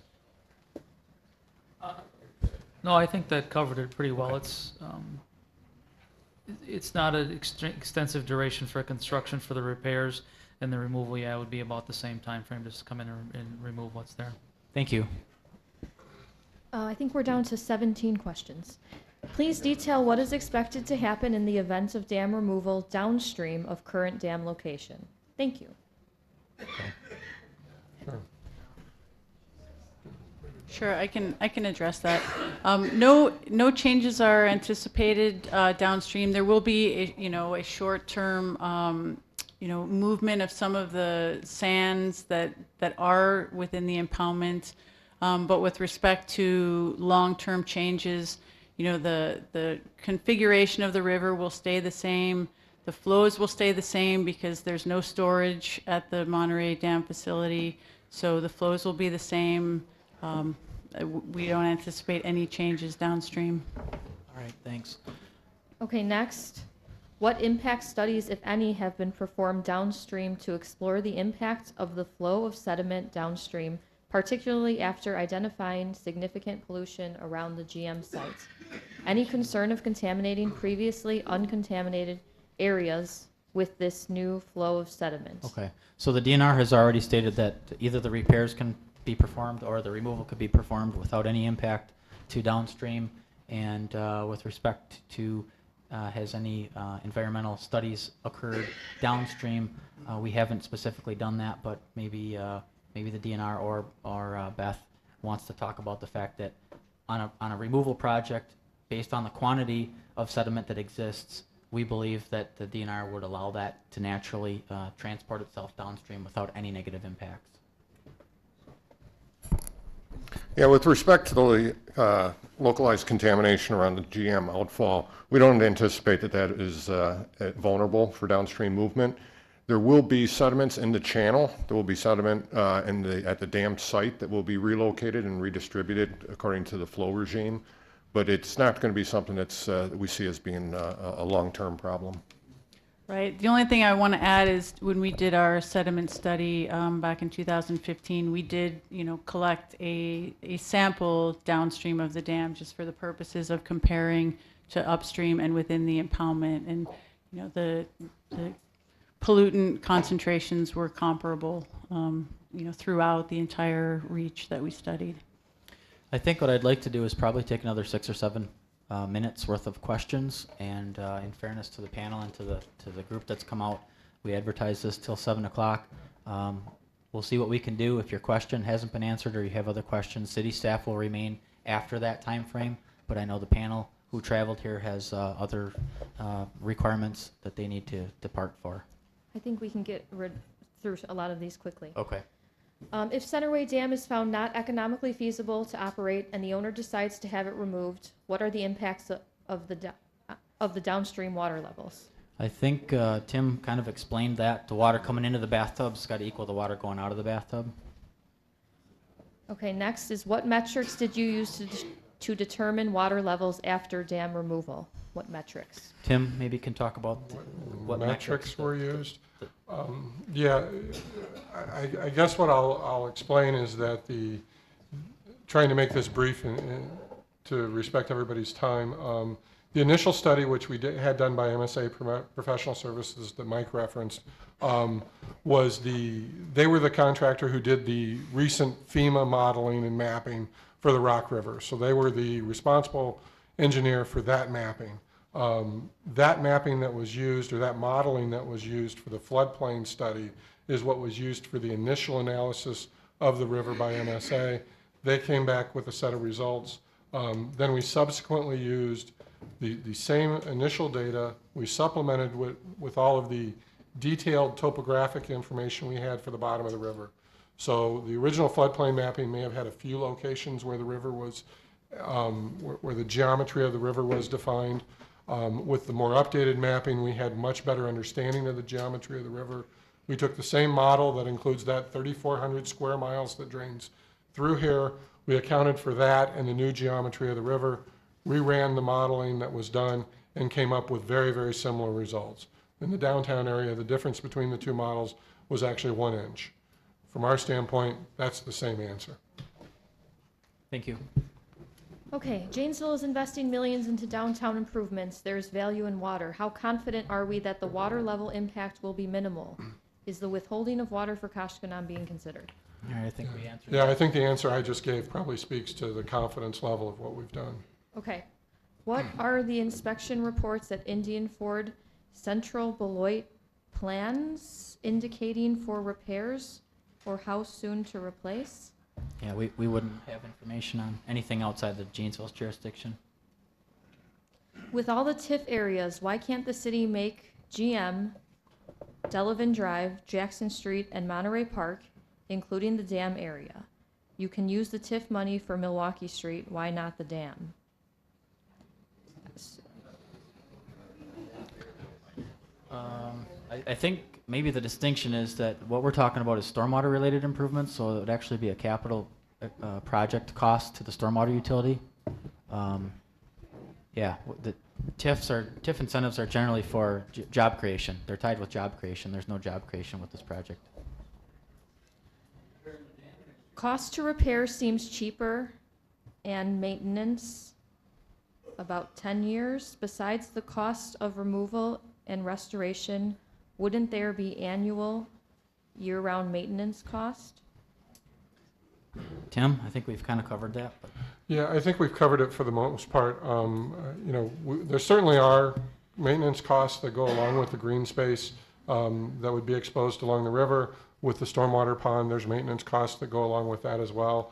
No, I think that covered it pretty well. It's not an extensive duration for construction for the repairs, and the removal, yeah, it would be about the same time frame, just come in and remove what's there. Thank you. I think we're down to 17 questions. Please detail what is expected to happen in the event of dam removal downstream of current dam location. Thank you. Sure. Sure, I can address that. No changes are anticipated downstream. There will be a short-term movement of some of the sands that are within the impoundment, but with respect to long-term changes, the configuration of the river will stay the same. The flows will stay the same because there's no storage at the Monterey Dam facility, so the flows will be the same. We don't anticipate any changes downstream. All right, thanks. Okay, next. What impact studies, if any, have been performed downstream to explore the impact of the flow of sediment downstream, particularly after identifying significant pollution around the GM sites? Any concern of contaminating previously uncontaminated areas with this new flow of sediment? Okay, so the DNR has already stated that either the repairs can be performed or the removal could be performed without any impact to downstream. And with respect to has any environmental studies occurred downstream, we haven't specifically done that, but maybe the DNR or Beth wants to talk about the fact that on a removal project, based on the quantity of sediment that exists, we believe that the DNR would allow that to naturally transport itself downstream without any negative impacts. Yeah, with respect to the localized contamination around the GM outfall, we don't anticipate that is vulnerable for downstream movement. There will be sediments in the channel. There will be sediment at the dam site that will be relocated and redistributed according to the flow regime, but it's not going to be something that we see as being a long-term problem. Right. The only thing I want to add is when we did our sediment study back in 2015, we did, collect a sample downstream of the dam just for the purposes of comparing to upstream and within the impoundment, and the pollutant concentrations were comparable, throughout the entire reach that we studied. I think what I'd like to do is probably take another 6 or 7 minutes worth of questions, and in fairness to the panel and to the group that's come out, we advertised this till 7 o'clock. We'll see what we can do. If your question hasn't been answered or you have other questions, city staff will remain after that time frame, but I know the panel who traveled here has other requirements that they need to depart for. I think we can get through a lot of these quickly. Okay. If Centerway Dam is found not economically feasible to operate and the owner decides to have it removed, what are the impacts of the downstream water levels? I think Tim kind of explained that. The water coming into the bathtub's got to equal the water going out of the bathtub. Okay, next is what metrics did you use to determine water levels after dam removal? What metrics? Tim maybe can talk about what metrics were used. Yeah, I guess what I'll explain is that trying to make this brief to respect everybody's time, the initial study, which we had done by MSA Professional Services that Mike referenced, they were the contractor who did the recent FEMA modeling and mapping for the Rock River. So they were the responsible engineer for that mapping. That mapping that was used, or that modeling that was used for the floodplain study, is what was used for the initial analysis of the river by MSA. They came back with a set of results. Then we subsequently used the same initial data. We supplemented with all of the detailed topographic information we had for the bottom of the river. So the original floodplain mapping may have had a few locations where the river was, where the geometry of the river was defined. With the more updated mapping, we had much better understanding of the geometry of the river. We took the same model that includes that 3,400 square miles that drains through here. We accounted for that and the new geometry of the river, reran the modeling that was done, and came up with very, very similar results. In the downtown area, the difference between the two models was actually 1 inch. From our standpoint, that's the same answer. Thank you. Okay, Janesville is investing millions into downtown improvements. There's value in water. How confident are we that the water level impact will be minimal? Is the withholding of water for Koshkonong being considered? All right, I think we answered Yeah, that. I think the answer I just gave probably speaks to the confidence level of what we've done. Okay. What are the inspection reports at Indian Ford Central Beloit plans indicating for repairs or how soon to replace? Yeah, we wouldn't have information on anything outside the Janesville's jurisdiction. With all the TIF areas, why can't the city make GM, Delavan Drive, Jackson Street, and Monterey Park, including the dam area? You can use the TIF money for Milwaukee Street. Why not the dam? I think maybe the distinction is that what we're talking about is stormwater related improvements, so it would actually be a capital project cost to the stormwater utility. Yeah, the TIF incentives are generally for job creation. They're tied with job creation. There's no job creation with this project. Cost to repair seems cheaper, and maintenance about 10 years. Besides the cost of removal and restoration, wouldn't there be annual year-round maintenance cost? Tim, I think we've kind of covered that. But. Yeah, I think we've covered it for the most part. You know, there certainly are maintenance costs that go along with the green space that would be exposed along the river. With the stormwater pond, there's maintenance costs that go along with that as well.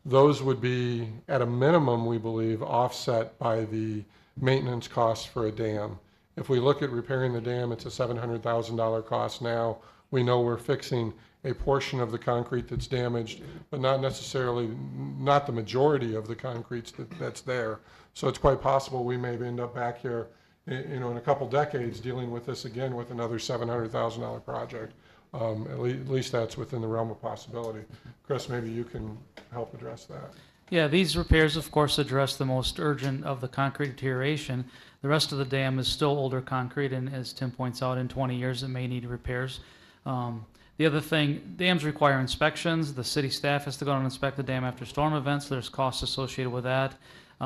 Those would be, at a minimum, we believe, offset by the maintenance costs for a dam. If we look at repairing the dam, it's a $700,000 cost now. We know we're fixing a portion of the concrete that's damaged, but not necessarily, not the majority of the concrete that's there. So it's quite possible we may end up back here, you know, in a couple decades dealing with this again with another $700,000 project. At least that's within the realm of possibility. Chris, maybe you can help address that. Yeah, these repairs, of course, address the most urgent of the concrete deterioration. The rest of the dam is still older concrete, and as Tim points out, in 20 years it may need repairs. The other thing, dams require inspections. The city staff has to go out and inspect the dam after storm events. There's costs associated with that.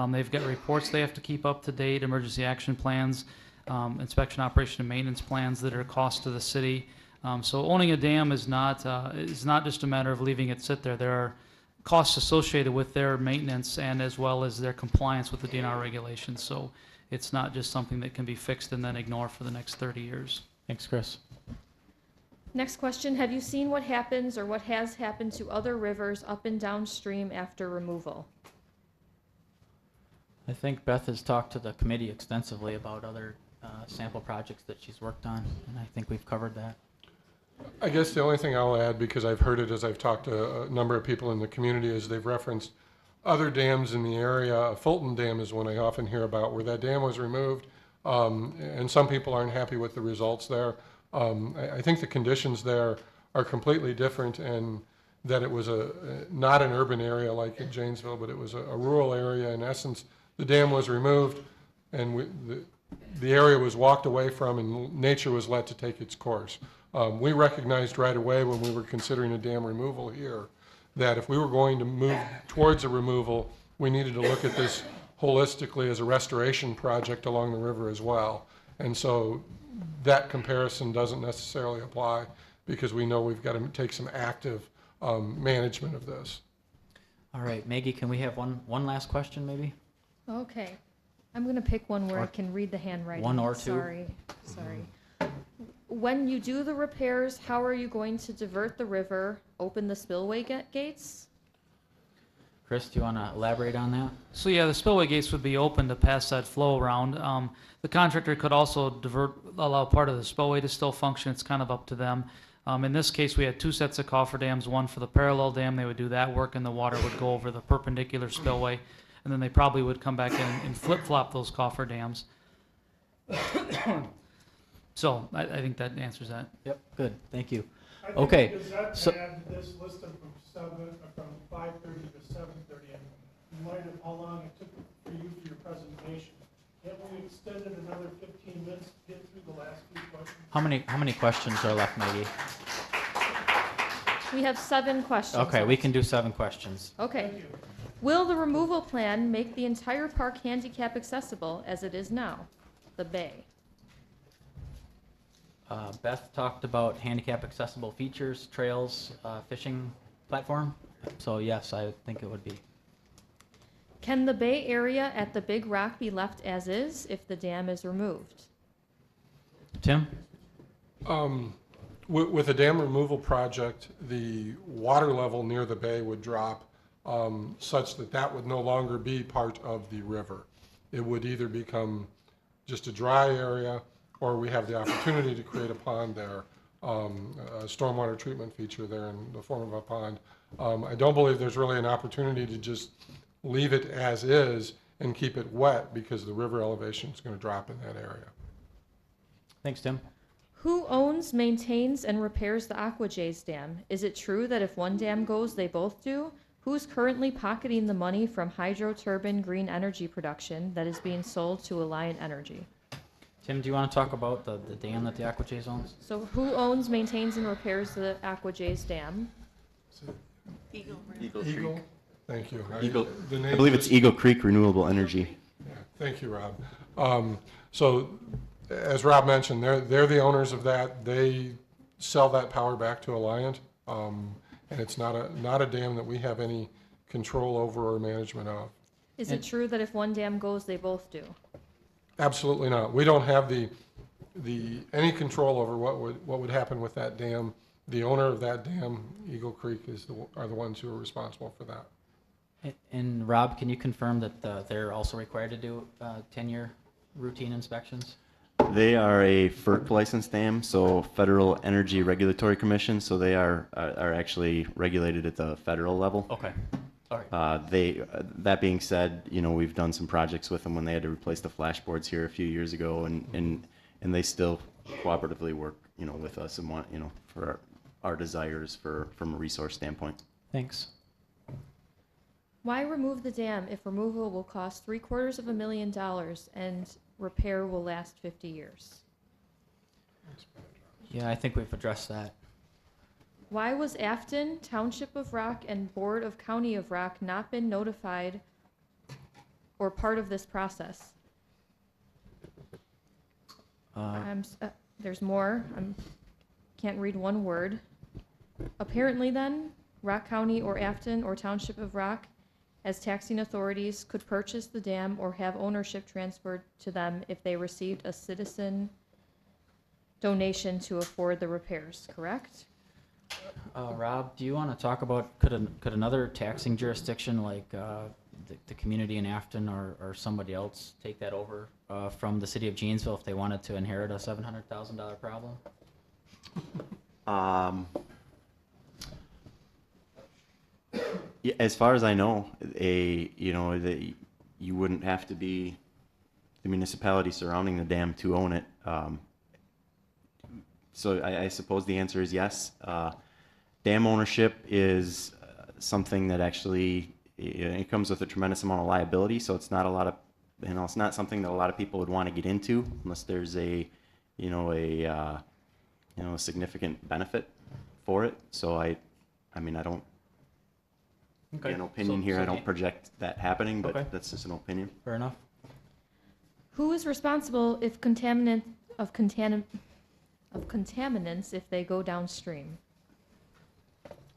They've got reports they have to keep up to date, emergency action plans, inspection, operation, and maintenance plans that are cost to the city. So owning a dam is not just a matter of leaving it sit there. There are costs associated with their maintenance and as well as their compliance with the DNR regulations. So it's not just something that can be fixed and then ignored for the next 30 years. Thanks, Chris. Next question, have you seen what happens or what has happened to other rivers up and downstream after removal? I think Beth has talked to the committee extensively about other sample projects that she's worked on, and I think we've covered that. I guess the only thing I'll add, because I've heard it as I've talked to a number of people in the community, is they've referenced other dams in the area. Fulton Dam is one I often hear about, where that dam was removed, and some people aren't happy with the results there. I think the conditions there are completely different, and that it was not an urban area like in Janesville, but it was a rural area. In essence, the dam was removed, and the area was walked away from, and nature was let to take its course. We recognized right away when we were considering a dam removal here that if we were going to move towards a removal, we needed to look at this holistically as a restoration project along the river as well. And so that comparison doesn't necessarily apply because we know we've got to take some active management of this. All right, Maggie, can we have one last question maybe? Okay. I'm going to pick one where I Or- can read the handwriting. One or two. Sorry. When you do the repairs, how are you going to divert the river, open the spillway gates? Chris, do you want to elaborate on that? So yeah, the spillway gates would be open to pass that flow around. The contractor could also allow part of the spillway to still function. It's kind of up to them. In this case, we had two sets of cofferdams, one for the parallel dam. They would do that work and the water would go over the perpendicular spillway. And then they probably would come back in and flip-flop those cofferdams. So I think that answers that. Yep, good, thank you. I think Okay, Does that so- add this listed from 5:30 to 7:30, and in light of how long it took for you for your presentation, can't we extend it another 15 minutes to get through the last few questions? How many questions are left, Maggie? We have 7 questions. Okay, we can do 7 questions. Okay. Will the removal plan make the entire park handicap accessible as it is now? The bay. Beth talked about handicap accessible features, trails, fishing platform. So yes, I think it would be. Can the bay area at the Big Rock be left as is if the dam is removed? Tim? With a dam removal project, the water level near the bay would drop such that that would no longer be part of the river. It would either become just a dry area, or we have the opportunity to create a pond there, a stormwater treatment feature there in the form of a pond. I don't believe there's really an opportunity to just leave it as is and keep it wet because the river elevation is going to drop in that area. Thanks, Tim. Who owns, maintains, and repairs the Aquajays Dam? Is it true that if one dam goes, they both do? Who's currently pocketing the money from hydro turbine green energy production that is being sold to Alliant Energy? Tim, do you want to talk about the dam that the Aquajays owns? So who owns, maintains, and repairs the Aquajays Dam? Eagle Thank you. I The name believe just- it's Eagle Creek Renewable Energy. Yeah, thank you, Rob. So, as Rob mentioned, they're the owners of that. They sell that power back to Alliant, and it's not a dam that we have any control over or management of. Is it true that if one dam goes, they both do? Absolutely not. We don't have any control over what would happen with that dam. The owner of that dam, Eagle Creek, are the ones who are responsible for that. And Rob, can you confirm that they're also required to do 10-year routine inspections? They are a FERC licensed dam, so Federal Energy Regulatory Commission, so they are actually regulated at the federal level. Okay. All right. That being said, we've done some projects with them when they had to replace the flashboards here a few years ago, and they still cooperatively work, with us and want, for our desires from a resource standpoint. Thanks. Why remove the dam if removal will cost $750,000 and repair will last 50 years? Yeah, I think we've addressed that. Why was Afton, Township of Rock, and Board of County of Rock not been notified or part of this process? There's more. Can't read one word. Apparently then, Rock County or Afton or Township of Rock, as taxing authorities, could purchase the dam or have ownership transferred to them if they received a citizen donation to afford the repairs, correct? Rob, do you want to talk about, could another taxing jurisdiction like the community in Afton or somebody else take that over from the city of Janesville if they wanted to inherit a $700,000 problem? Yeah, as far as I know, you wouldn't have to be the municipality surrounding the dam to own it. So I suppose the answer is yes. Dam ownership is something that actually it comes with a tremendous amount of liability. So it's not a lot of, it's not something that a lot of people would want to get into unless there's a a significant benefit for it. So I mean, I don't, Okay. an opinion So- here, so I don't project that happening, but Okay. that's just an opinion. Fair enough. Who is responsible if contaminants if they go downstream?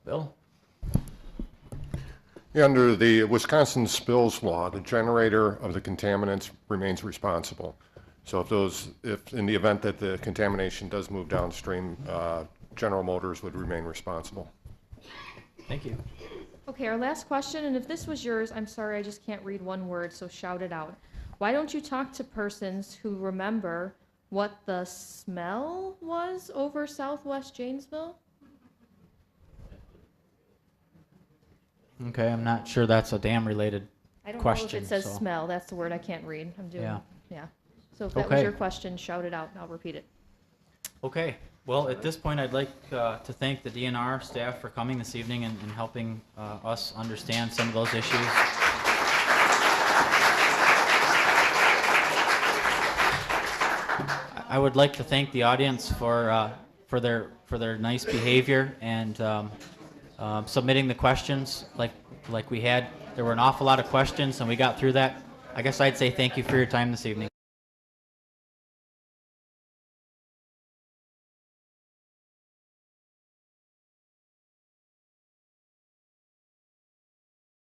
Bill? Yeah, under the Wisconsin spills law, the generator of the contaminants remains responsible. So if in the event that the contamination does move downstream, General Motors would remain responsible. Thank you. Okay, our last question, and if this was yours, I'm sorry, I just can't read one word, so shout it out. Why don't you talk to persons who remember what the smell was over southwest Janesville? Okay, I'm not sure that's a dam related I don't question. know if it says so- smell, that's the word I can't read. I'm doing, Yeah. yeah. So if that was Okay. your question, shout it out, and I'll repeat it. Okay, well, at this point, I'd like to thank the DNR staff for coming this evening and helping us understand some of those issues. I would like to thank the audience for their nice behavior and submitting the questions like we had. There were an awful lot of questions, and we got through that. I guess I'd say thank you for your time this evening.